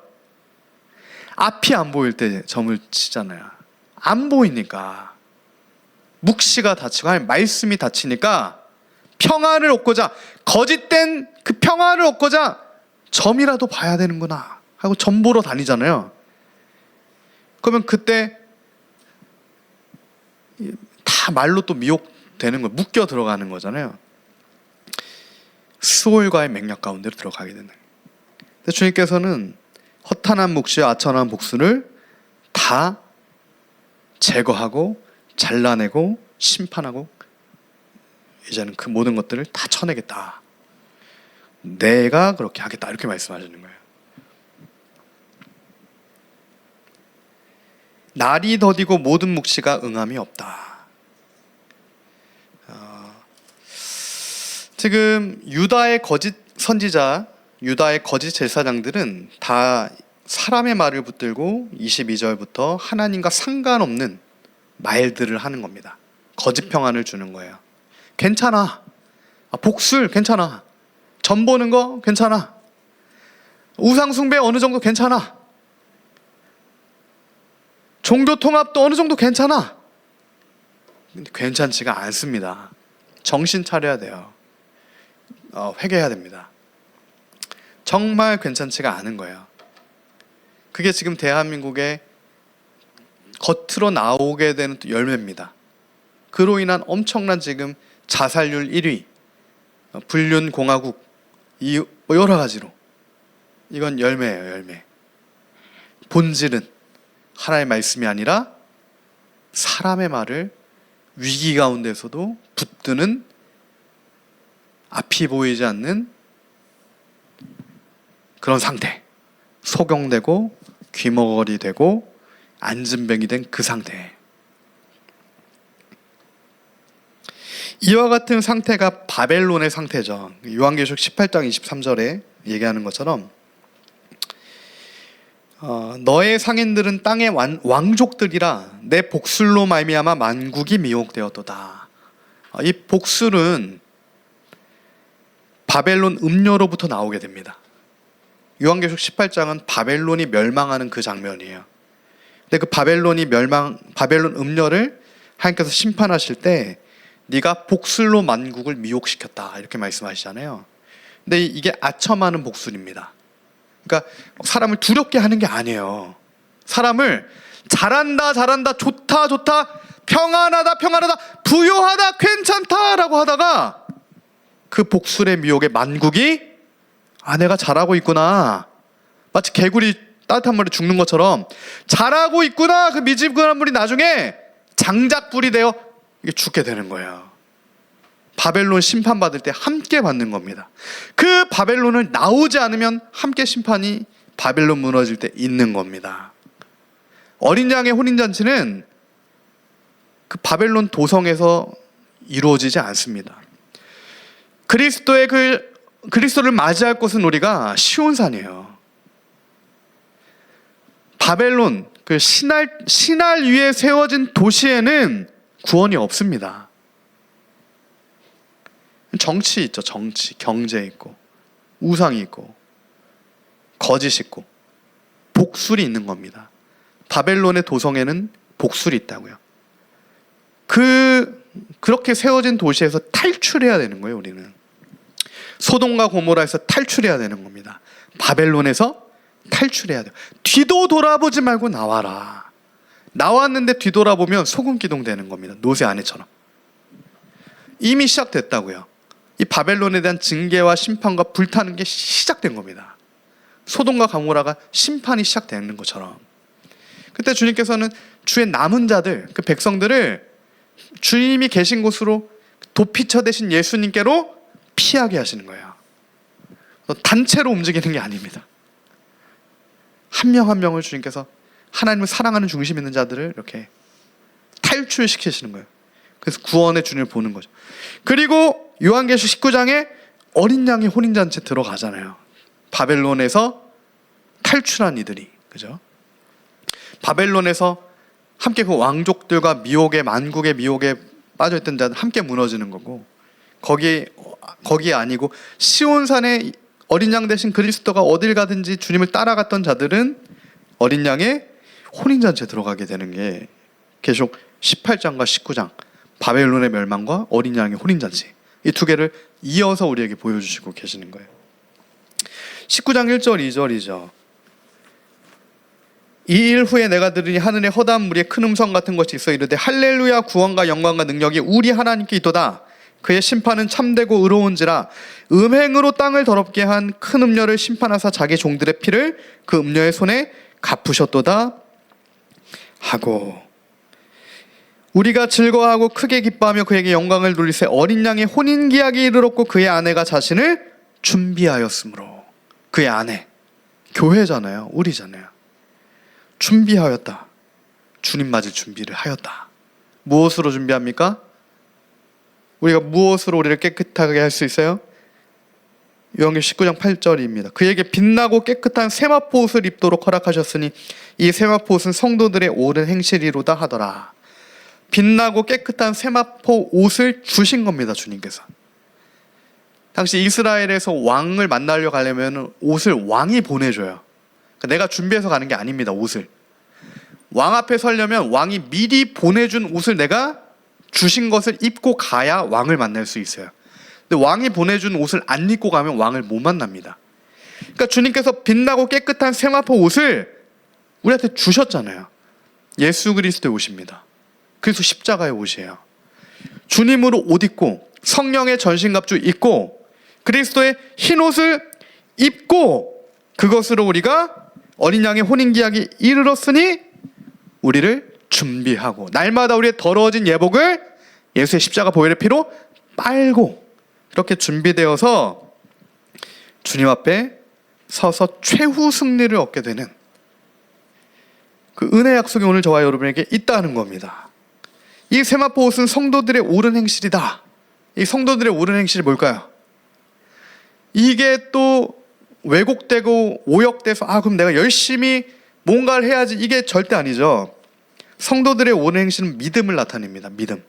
앞이 안 보일 때 점을 치잖아요. 안 보이니까. 묵시가 닫히고 아니 말씀이 닫히니까 평안을 얻고자, 거짓된 그 평안을 얻고자 점이라도 봐야 되는구나 하고 점 보러 다니잖아요. 그러면 그때 다 말로 또 미혹되는 거예요. 묶여 들어가는 거잖아요. 스올과의 맹약 가운데로 들어가게 되는 거예요. 근데 주님께서는 허탄한 묵시와 아첨한 복수를 다 제거하고 잘라내고 심판하고 이제는 그 모든 것들을 다 쳐내겠다. 내가 그렇게 하겠다. 이렇게 말씀하시는 거예요. 날이 더디고 모든 묵시가 응함이 없다. 지금 유다의 거짓 선지자, 유다의 거짓 제사장들은 다 사람의 말을 붙들고 22절부터 하나님과 상관없는 말들을 하는 겁니다. 거짓 평안을 주는 거예요. 괜찮아. 복술 괜찮아. 점 보는 거 괜찮아. 우상 숭배 어느 정도 괜찮아. 종교 통합도 어느 정도 괜찮아. 근데 괜찮지가 않습니다. 정신 차려야 돼요. 회개해야 됩니다. 정말 괜찮지가 않은 거예요. 그게 지금 대한민국의 겉으로 나오게 되는 열매입니다. 그로 인한 엄청난 지금 자살률 1위, 불륜공화국, 여러 가지로 이건 열매예요. 열매. 본질은 하나님의 말씀이 아니라 사람의 말을 위기 가운데서도 붙드는, 앞이 보이지 않는 그런 상태. 소경되고 귀머거리 되고 안진뱅이 된 그 상태. 이와 같은 상태가 바벨론의 상태죠. 요한계시록 18장 23절에 얘기하는 것처럼 너의 상인들은 땅의 왕족들이라 내 복술로 말미암아 만국이 미혹되었도다. 이 복술은 바벨론 음료로부터 나오게 됩니다. 요한계시록 18장은 바벨론이 멸망하는 그 장면이에요. 근데 그 바벨론 음녀를 하나님께서 심판하실 때 네가 복술로 만국을 미혹시켰다 이렇게 말씀하시잖아요. 근데 이게 아첨하는 복술입니다. 그러니까 사람을 두렵게 하는 게 아니에요. 사람을 잘한다 좋다 평안하다 부요하다 괜찮다라고 하다가 그 복술의 미혹에 만국이 내가 잘하고 있구나, 마치 개구리 따뜻한 물에 죽는 것처럼 잘하고 있구나, 그 미지근한 물이 나중에 장작불이 되어 이게 죽게 되는 거예요. 바벨론 심판받을 때 함께 받는 겁니다. 그 바벨론을 나오지 않으면 함께 심판이 바벨론 무너질 때 있는 겁니다. 어린 양의 혼인잔치는 그 바벨론 도성에서 이루어지지 않습니다. 그리스도를 맞이할 곳은 우리가 시온산이에요. 바벨론 그 신할 위에 세워진 도시에는 구원이 없습니다. 정치 있죠. 정치, 경제 있고 우상이 있고 거짓 있고 복술이 있는 겁니다. 바벨론의 도성에는 복술이 있다고요. 그렇게 세워진 도시에서 탈출해야 되는 거예요. 우리는 소돔과 고모라에서 탈출해야 되는 겁니다. 바벨론에서 탈출해야 돼요. 뒤도 돌아보지 말고 나와라. 나왔는데 뒤돌아보면 소금 기둥 되는 겁니다. 노새 아내처럼. 이미 시작됐다고요. 이 바벨론에 대한 징계와 심판과 불타는 게 시작된 겁니다. 소돔과 가모라가 심판이 시작되는 것처럼. 그때 주님께서는 주의 남은 자들, 그 백성들을 주님이 계신 곳으로 도피처 되신 예수님께로 피하게 하시는 거예요. 단체로 움직이는 게 아닙니다. 한 명 한 명을 주님께서 하나님을 사랑하는 중심 있는 자들을 이렇게 탈출시키시는 거예요. 그래서 구원의 주님을 보는 거죠. 그리고 요한계시록 19장에 어린 양의 혼인잔치에 들어가잖아요. 바벨론에서 탈출한 이들이, 그죠? 바벨론에서 함께 그 왕족들과 미혹의 만국의 미혹에 빠져있던 자들 함께 무너지는 거고, 거기 아니고 시온산에 어린 양 대신 그리스도가 어딜 가든지 주님을 따라갔던 자들은 어린 양의 혼인잔치에 들어가게 되는 게 계속 18장과 19장 바벨론의 멸망과 어린 양의 혼인잔치, 이 두 개를 이어서 우리에게 보여주시고 계시는 거예요. 19장 1절 2절이죠. 이 일 후에 내가 들으니 하늘에 허다한 무리의 큰 음성 같은 것이 있어 이르되 할렐루야 구원과 영광과 능력이 우리 하나님께 있도다. 그의 심판은 참되고 의로운지라. 음행으로 땅을 더럽게 한 큰 음녀를 심판하사 자기 종들의 피를 그 음녀의 손에 갚으셨도다 하고, 우리가 즐거워하고 크게 기뻐하며 그에게 영광을 돌리세 어린 양의 혼인기약이 이르렀고 그의 아내가 자신을 준비하였으므로. 그의 아내, 교회잖아요. 우리잖아요. 준비하였다. 주님 맞을 준비를 하였다. 무엇으로 준비합니까? 우리가 무엇으로 우리를 깨끗하게 할 수 있어요? 요한계시록 19장 8절입니다. 그에게 빛나고 깨끗한 세마포 옷을 입도록 허락하셨으니 이 세마포 옷은 성도들의 옳은 행실이로다 하더라. 빛나고 깨끗한 세마포 옷을 주신 겁니다. 주님께서. 당시 이스라엘에서 왕을 만나려고 하려면 옷을 왕이 보내줘요. 그러니까 내가 준비해서 가는 게 아닙니다. 옷을. 왕 앞에 서려면 왕이 미리 보내준 옷을 내가 주신 것을 입고 가야 왕을 만날 수 있어요. 근데 왕이 보내준 옷을 안 입고 가면 왕을 못 만납니다. 그러니까 주님께서 빛나고 깨끗한 세마포 옷을 우리한테 주셨잖아요. 예수 그리스도의 옷입니다. 그래서 십자가의 옷이에요. 주님으로 옷 입고 성령의 전신갑주 입고 그리스도의 흰 옷을 입고 그것으로 우리가 어린 양의 혼인기약이 이르렀으니 우리를 준비하고 날마다 우리의 더러워진 예복을 예수의 십자가 보혈의 피로 빨고 이렇게 준비되어서 주님 앞에 서서 최후 승리를 얻게 되는 그 은혜 약속이 오늘 저와 여러분에게 있다는 겁니다. 이 세마포 옷은 성도들의 옳은 행실이다. 이 성도들의 옳은 행실이 뭘까요? 이게 또 왜곡되고 오역돼서 그럼 내가 열심히 뭔가를 해야지, 이게 절대 아니죠. 성도들의 옳은 행실은 믿음을 나타냅니다. 믿음.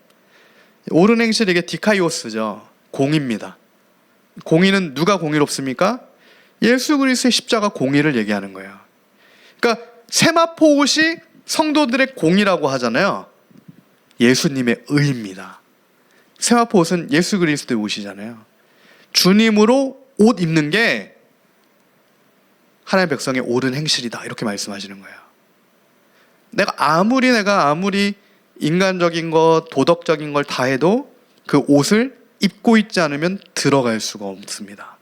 옳은 행실, 이게 디카이오스죠. 공의입니다. 공의는 누가 공의롭습니까? 예수 그리스도의 십자가 공의를 얘기하는 거예요. 그러니까 세마포 옷이 성도들의 공의라고 하잖아요. 예수님의 의입니다. 세마포 옷은 예수 그리스도의 옷이잖아요. 주님으로 옷 입는 게 하나님의 백성의 옳은 행실이다, 이렇게 말씀하시는 거예요. 내가 아무리 인간적인 것, 도덕적인 걸 다 해도 그 옷을 입고 있지 않으면 들어갈 수가 없습니다.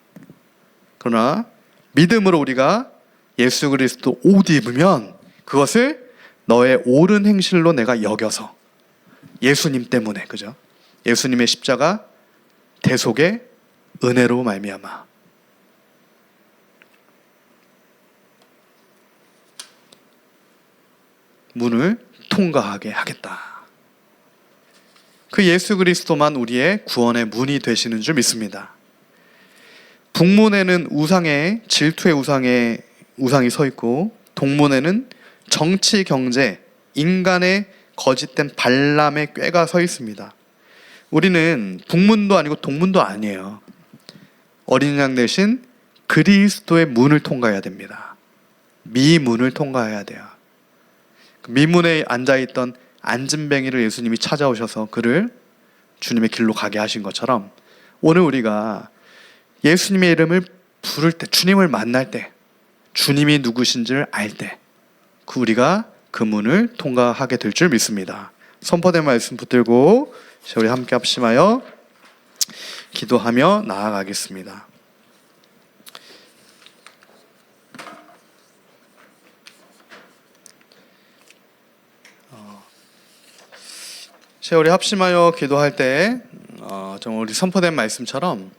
그러나 믿음으로 우리가 예수 그리스도 옷 입으면 그것을 너의 옳은 행실로 내가 여겨서 예수님 때문에, 그죠? 예수님의 십자가 대속의 은혜로 말미암아 문을 통과하게 하겠다. 그 예수 그리스도만 우리의 구원의 문이 되시는 줄 믿습니다. 북문에는 우상의, 질투의 우상이 서 있고, 동문에는 정치, 경제, 인간의 거짓된 발람의 꾀가 서 있습니다. 우리는 북문도 아니고 동문도 아니에요. 어린 양 대신 그리스도의 문을 통과해야 됩니다. 미문을 통과해야 돼요. 미문에 앉아있던 안진뱅이를 예수님이 찾아오셔서 그를 주님의 길로 가게 하신 것처럼, 오늘 우리가 예수님의 이름을 부를 때, 주님을 만날 때, 주님이 누구신지를 알 때 우리가 그 문을 통과하게 될 줄 믿습니다. 선포된 말씀 붙들고 우리 함께 합심하여 기도하며 나아가겠습니다. 우리 합심하여 기도할 때 정말 우리 선포된 말씀처럼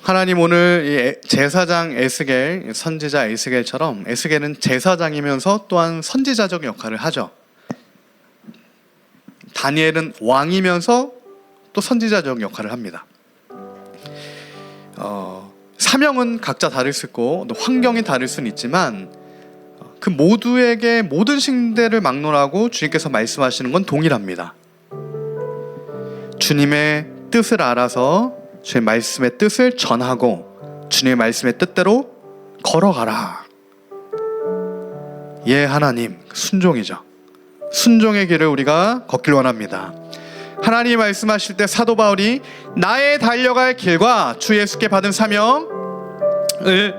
하나님 오늘 이 제사장 에스겔, 선지자 에스겔처럼 에스겔은 제사장이면서 또한 선지자적 역할을 하죠. 다니엘은 왕이면서 또 선지자적 역할을 합니다. 사명은 각자 다를 수 있고 또 환경이 다를 수는 있지만 그 모두에게 모든 신대를 막론하고 주님께서 말씀하시는 건 동일합니다. 주님의 뜻을 알아서 주님의 말씀의 뜻을 전하고 주님의 말씀의 뜻대로 걸어가라. 예, 하나님, 순종이죠. 순종의 길을 우리가 걷길 원합니다. 하나님이 말씀하실 때 사도 바울이 나의 달려갈 길과 주 예수께 받은 사명을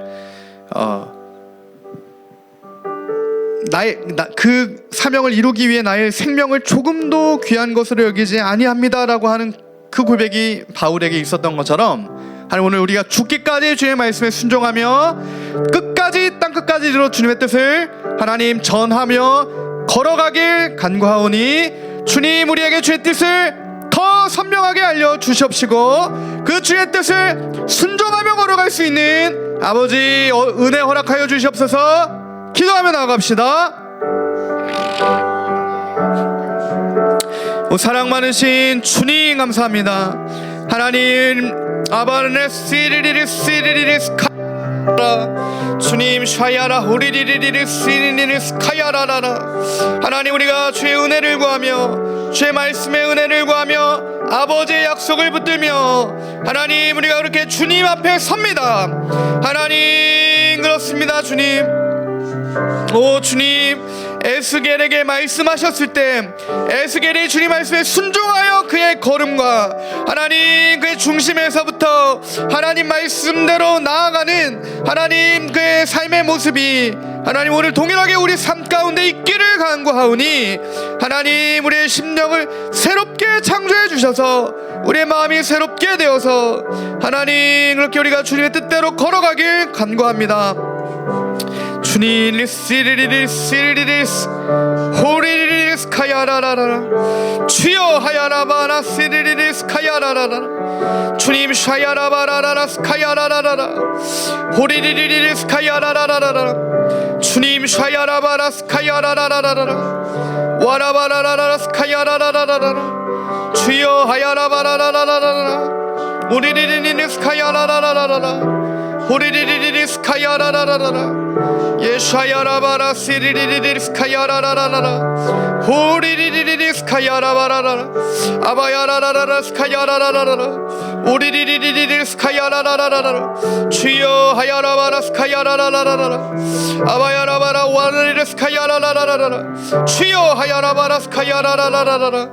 그 사명을 이루기 위해 나의 생명을 조금도 귀한 것으로 여기지 아니합니다라고 하는 그 고백이 바울에게 있었던 것처럼 하나님 오늘 우리가 죽기까지 주의 말씀에 순종하며 끝까지 땅끝까지 이루어 주님의 뜻을 하나님 전하며 걸어가길 간구하오니 주님 우리에게 주의 뜻을 더 선명하게 알려주시옵시고 그 주의 뜻을 순종하며 걸어갈 수 있는 아버지 은혜 허락하여 주시옵소서. 기도하며 나아갑시다. 사랑 많으신 주님 감사합니다. 하나님 아바르네 시리리리스 카야라 주님 샤야라 호리리리리스 시리리리스 카야라라라 하나님 우리가 주의 은혜를 구하며 주의 말씀의 은혜를 구하며 아버지의 약속을 붙들며 하나님 우리가 그렇게 주님 앞에 섭니다. 하나님 그렇습니다. 주님 오 주님 에스겔에게 말씀하셨을 때 에스겔이 주님 말씀에 순종하여 그의 걸음과 하나님 그의 중심에서부터 하나님 말씀대로 나아가는 하나님 그의 삶의 모습이 하나님 오늘 동일하게 우리 삶 가운데 있기를 간구하오니 하나님 우리의 심령을 새롭게 창조해 주셔서 우리의 마음이 새롭게 되어서 하나님 그렇게 우리가 주님의 뜻대로 걸어가길 간구합니다. 주님 리시리리리스 호리리리스 카야라라라 주여 하야라바나 시리리리스 카야라라라 주님 샤야라바라라라 카야라라라라 호리리리리스 카야라라라라 주님 샤야라바라 카야라라라라 와라바라라라 카야라라라라 주여 하야라바라라라라 호리리리리스 카야라라라라 호리리리리스 카야라라라라 예샤야라바라 시리리리리스 카야라라라라 호리리리리스 카야라바라라 아바야라라라라 카야라라라라 오리리리리리스 카야라라라라 주여 하야라바라 카야라라라라 아바야라바라 와르리리스 카야라라라라 주여 하야라바라 카야라라라라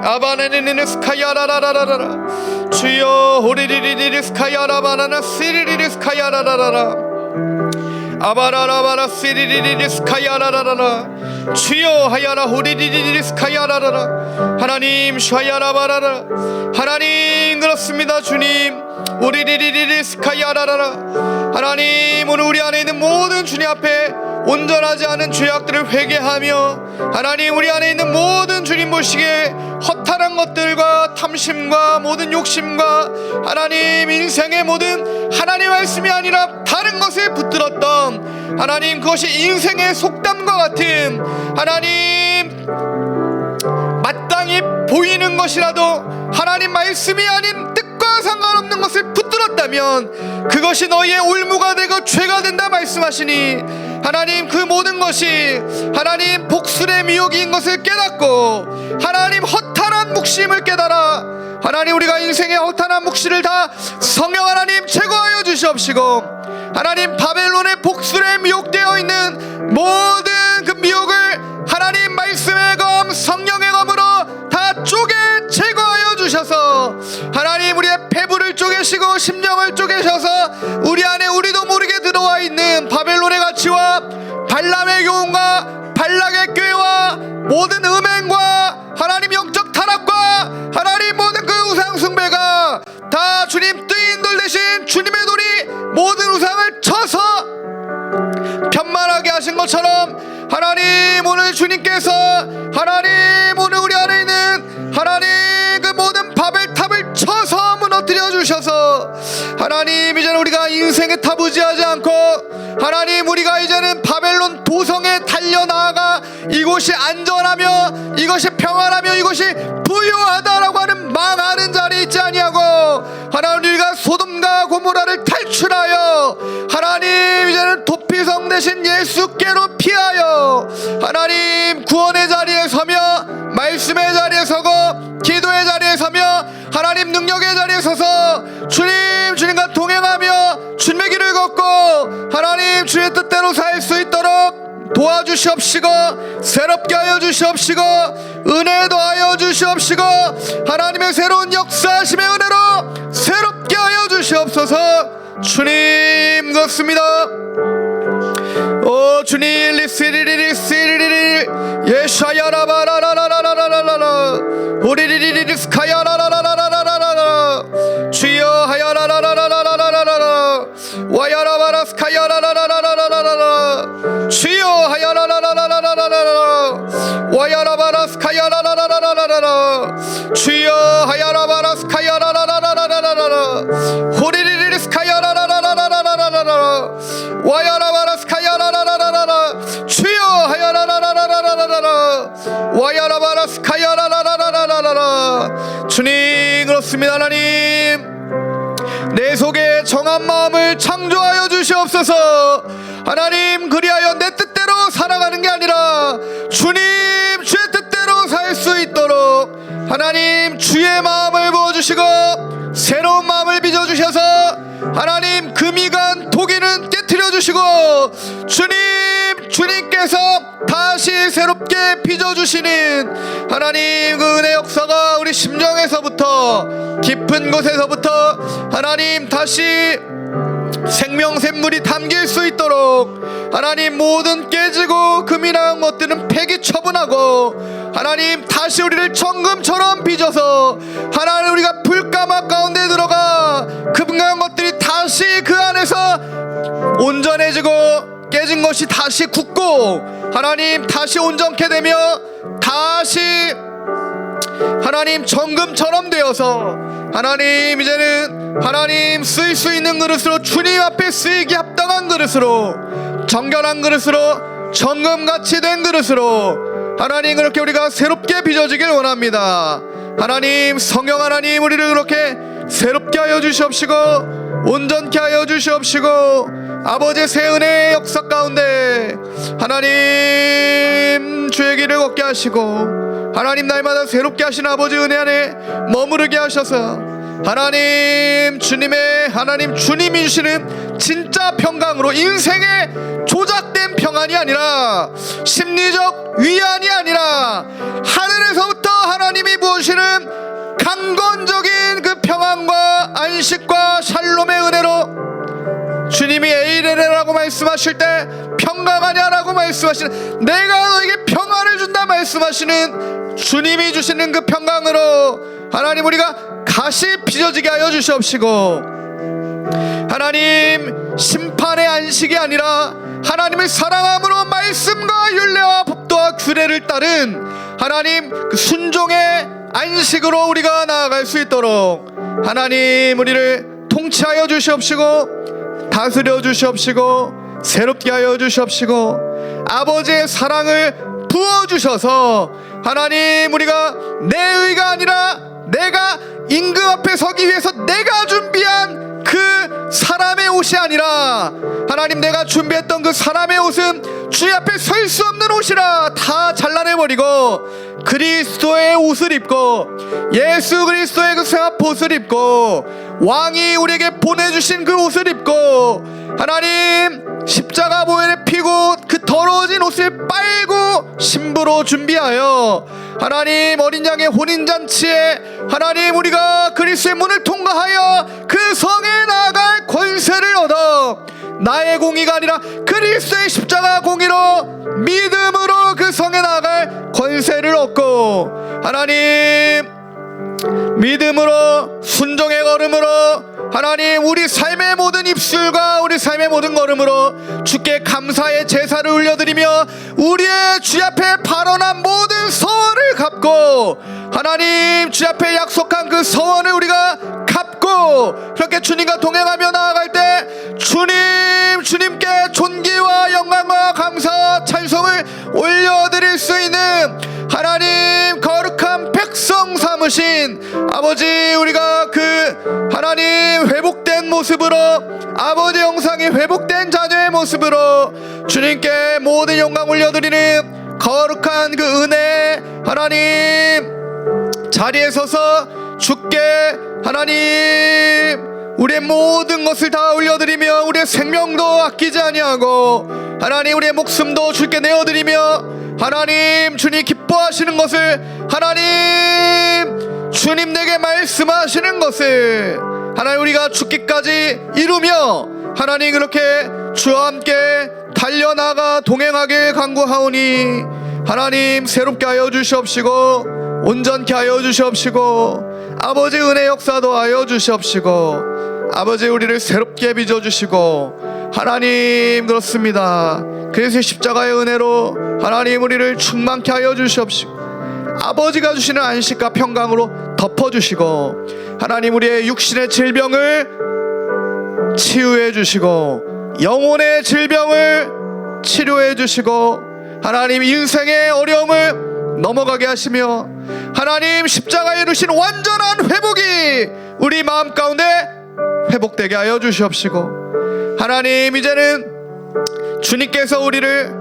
아바네니니스 카야라라라라 주여 호리리리리스 카야라바라나 시리리리스 카야라라라라 아바라라바라 시리리리스 카야라라라 주여 하야라 호리리리리스 카야라라라 하나님 샤야라바라라 하나님 그렇습니다. 주님 오리리리리스 카야라라라 하나님 오늘 우리 안에 있는 모든 주님 앞에 온전하지 않은 죄악들을 회개하며 하나님 우리 안에 있는 모든 주님 보시기에 허탄한 것들과 탐심과 모든 욕심과 하나님 인생의 모든 하나님 말씀이 아니라 다른 것을 붙들었던 하나님 그것이 인생의 속담과 같은 하나님 마땅히 보이는 것이라도 하나님 말씀이 아닌 뜻과 상관없는 것을 붙들었다면 그것이 너희의 올무가 되고 죄가 된다 말씀하시니 하나님 그 모든 것이 하나님 복술의 미혹인 것을 깨닫고 하나님 허탄한 묵심을 깨달아 하나님 우리가 인생의 허탄한 묵시를 다 성령 하나님 제거하여 주시옵시고 하나님 바벨론의 복술에 미혹되어 있는 모든 그 미혹을 하나님 말씀의 검 성령의 검으로 다 쪼개 제거하여 주셔서 하나님 우리의 배부를 쪼개시고 심령을 쪼개셔서 우리 안에 우리도 모르게 들어와 있는 바벨론의 가치와 발람의 교훈과 발락의 교회와 모든 음행과 하나님 영적 타락과 하나님 모든 그 우상 주님 뜨인돌 대신 주님의 돌이 모든 우상을 쳐서 편만하게 하신 것처럼 하나님 오늘 주님께서 하나님 오늘 우리 안에 있는 하나님 그 모든 바벨탑을 쳐서 무너뜨려 주셔서 하나님 이제는 우리가 인생에 타부지하지 않고 하나님 우리가 이제는 바벨론 도성에 달려나아가 이곳이 안전하며 이것이 평안하며 이것이 부유하다라고 하는 망하는 자리에 있지 아니하고 하나님 우리가 소돔과 고모라를 탈출하여 하나님 이제는 도피성 대신 예수께로 피하여 하나님 구원의 자리에 서며 말씀의 자리에 서고 기도의 자리에 서며 하나님 능력의 자리에 서서 주님과 동행하며 주님의 길을 걷고 하나님 주의 뜻대로 살 수 있도록 도와주시옵시고 새롭게 하여 주시옵시고 은혜 더하여 주시옵시고 하나님의 새로운 역사하심의 은혜로 새롭게 하여 주시옵소서. 주님 그렇습니다. 오 주님 리시리리리시리리리 예샤야라바라라라라라라라 오리리리리스카야라라라라라라라 주여 하야라라라라라라라라 와야라바라스카야라라라라라라라 주여 하야라라라라라라라 와야라바라스카야라라라라라라 주여 하야라바라스카야라라라라라라 호리리리스카야라라라라라라라 와야라바라스카야라라라라라 주여 하야라라라라라라라 와야라바라스카야라라라라라라 주님 그렇습니다. 하나님 내 속에 정한 마음을 창조하여 주시옵소서. 하나님 그리하여 내 뜻대로 살아가는 게 아니라 주님 주의 뜻대로 살 수 있도록 하나님 주의 마음을 부어주시고 새로운 마음을 빚어주셔서 하나님 금이간 독이는 깨트려 주시고 주님께서 다시 새롭게 빚어주시는 하나님 그 은혜 역사가 우리 심정에서부터 깊은 곳에서부터 하나님 다시 생명샘물이 담길 수 있도록 하나님 모든 깨지고 금이 나은 것들은 폐기 처분하고 하나님 다시 우리를 정금처럼 빚어서 하나님 우리가 불가마 가운데 들어가 금강한 것들이 다시 그 안에서 온전해지고 깨진 것이 다시 굳고 하나님 다시 온전케 되며 다시 하나님 정금처럼 되어서 하나님 이제는 하나님 쓰일 수 있는 그릇으로 주님 앞에 쓰이기 합당한 그릇으로 정결한 그릇으로 정금같이 된 그릇으로 하나님 그렇게 우리가 새롭게 빚어지길 원합니다. 하나님 성령 하나님 우리를 그렇게 새롭게 하여 주시옵시고 온전케 하여 주시옵시고 아버지의 새 은혜의 역사 가운데 하나님 주의 길을 걷게 하시고 하나님 날마다 새롭게 하시는 아버지 은혜 안에 머무르게 하셔서 하나님 주님의 하나님 주님이 주시는 진짜 평강으로 인생의 조작된 평안이 아니라 심리적 위안이 아니라 하늘에서부터 하나님이 부으시는 강건적인 그 평안과 안식과 샬롬의 은혜로 주님이 에이레레라고 말씀하실 때 평강하냐라고 말씀하시는 내가 너에게 평안을 준다 말씀하시는 주님이 주시는 그 평강으로 하나님 우리가 다시 빚어지게 하여 주시옵시고 하나님 심판의 안식이 아니라 하나님을 사랑함으로 말씀과 율례와 법도와 규례를 따른 하나님 그 순종의 안식으로 우리가 나아갈 수 있도록 하나님 우리를 통치하여 주시옵시고 다스려 주시옵시고 새롭게 하여 주시옵시고 아버지의 사랑을 부어주셔서 하나님 우리가 내 의가 아니라 내가 임금 앞에 서기 위해서 내가 준비한 그 사람의 옷이 아니라 하나님 내가 준비했던 그 사람의 옷은 주의 앞에 설 수 없는 옷이라 다 잘라내버리고 그리스도의 옷을 입고 예수 그리스도의 그 쇠합옷을 입고 왕이 우리에게 보내주신 그 옷을 입고 하나님 십자가 보혈에 피고 그 더러워진 옷을 빨고 신부로 준비하여 하나님 어린 양의 혼인잔치에 하나님 우리가 그리스도의 문을 통과하여 그 성에 나아갈 권세를 얻어 나의 공의가 아니라 그리스도의 십자가 공의로 믿음으로 그 성에 나아갈 권세를 얻고 하나님 믿음으로 순종의 걸음으로 하나님, 우리 삶의 모든 입술과 우리 삶의 모든 걸음으로 주께 감사의 제사를 올려드리며 우리의 주 앞에 발언한 모든 서원을 갚고, 하나님 주 앞에 약속한 그 서원을 우리가 갚고 그렇게 주님과 동행하며 나아갈 때 주님께 존귀와 영광과 감사와 찬송을 올려드릴 수 있는 하나님 거룩한 백성 삼으신 아버지, 우리가 그 하나님 회복된 모습으로, 아버지 형상이 회복된 자녀의 모습으로 주님께 모든 영광 올려드리는 거룩한 그 은혜, 하나님 자리에 서서 주께 하나님 우리의 모든 것을 다 올려드리며 우리의 생명도 아끼지 아니하고 하나님 우리의 목숨도 주께 내어드리며, 하나님 주님 기뻐하시는 것을, 하나님 주님 내게 말씀하시는 것을 하나님 우리가 죽기까지 이루며 하나님 그렇게 주와 함께 달려나가 동행하길 간구하오니, 하나님 새롭게 하여 주시옵시고 온전케 하여 주시옵시고 아버지 은혜 역사도 하여 주시옵시고 아버지 우리를 새롭게 빚어주시고, 하나님 그렇습니다. 그래서 십자가의 은혜로 하나님 우리를 충만케 하여 주시옵시고 아버지가 주시는 안식과 평강으로 덮어주시고, 하나님 우리의 육신의 질병을 치유해 주시고 영혼의 질병을 치료해 주시고, 하나님 인생의 어려움을 넘어가게 하시며, 하나님 십자가에 이루신 완전한 회복이 우리 마음 가운데 회복되게 하여 주시옵시고, 하나님 이제는 주님께서 우리를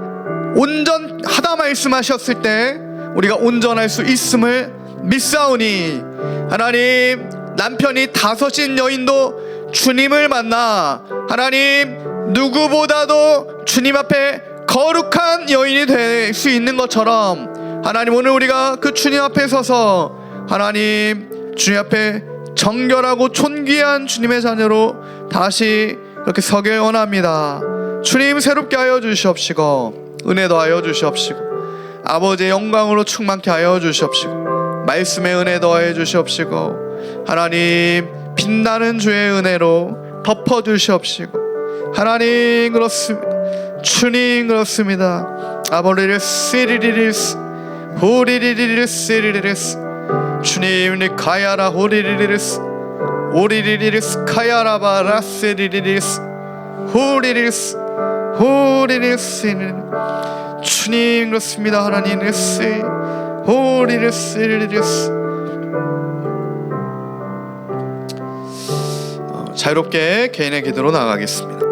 온전하다 말씀하셨을 때 우리가 온전할 수 있음을 믿사오니, 하나님 남편이 5인 여인도 주님을 만나 하나님 누구보다도 주님 앞에 거룩한 여인이 될 수 있는 것처럼, 하나님 오늘 우리가 그 주님 앞에 서서 하나님 주님 앞에 정결하고 존귀한 주님의 자녀로 다시 이렇게 서길 원합니다. 주님 새롭게 하여 주시옵시고 은혜도 하여 주시옵시고 아버지의 영광으로 충만케 하여 주시옵시고 말씀의 은혜 더하여 주시옵시고, 하나님 빛나는 주의 은혜로 덮어 주시옵시고, 하나님 그렇습니다. 주님 그렇습니다. 아버지를 시리리리스 호리리리리스 시리리리스 주님 가야라 호리리리리스 오리리리리스 카야라바라 시리리리스 호리리리스 호리리리스 주님 그렇습니다. 하나님 리스 호리리스 리리리스. 자유롭게 개인의 기도로 나가겠습니다.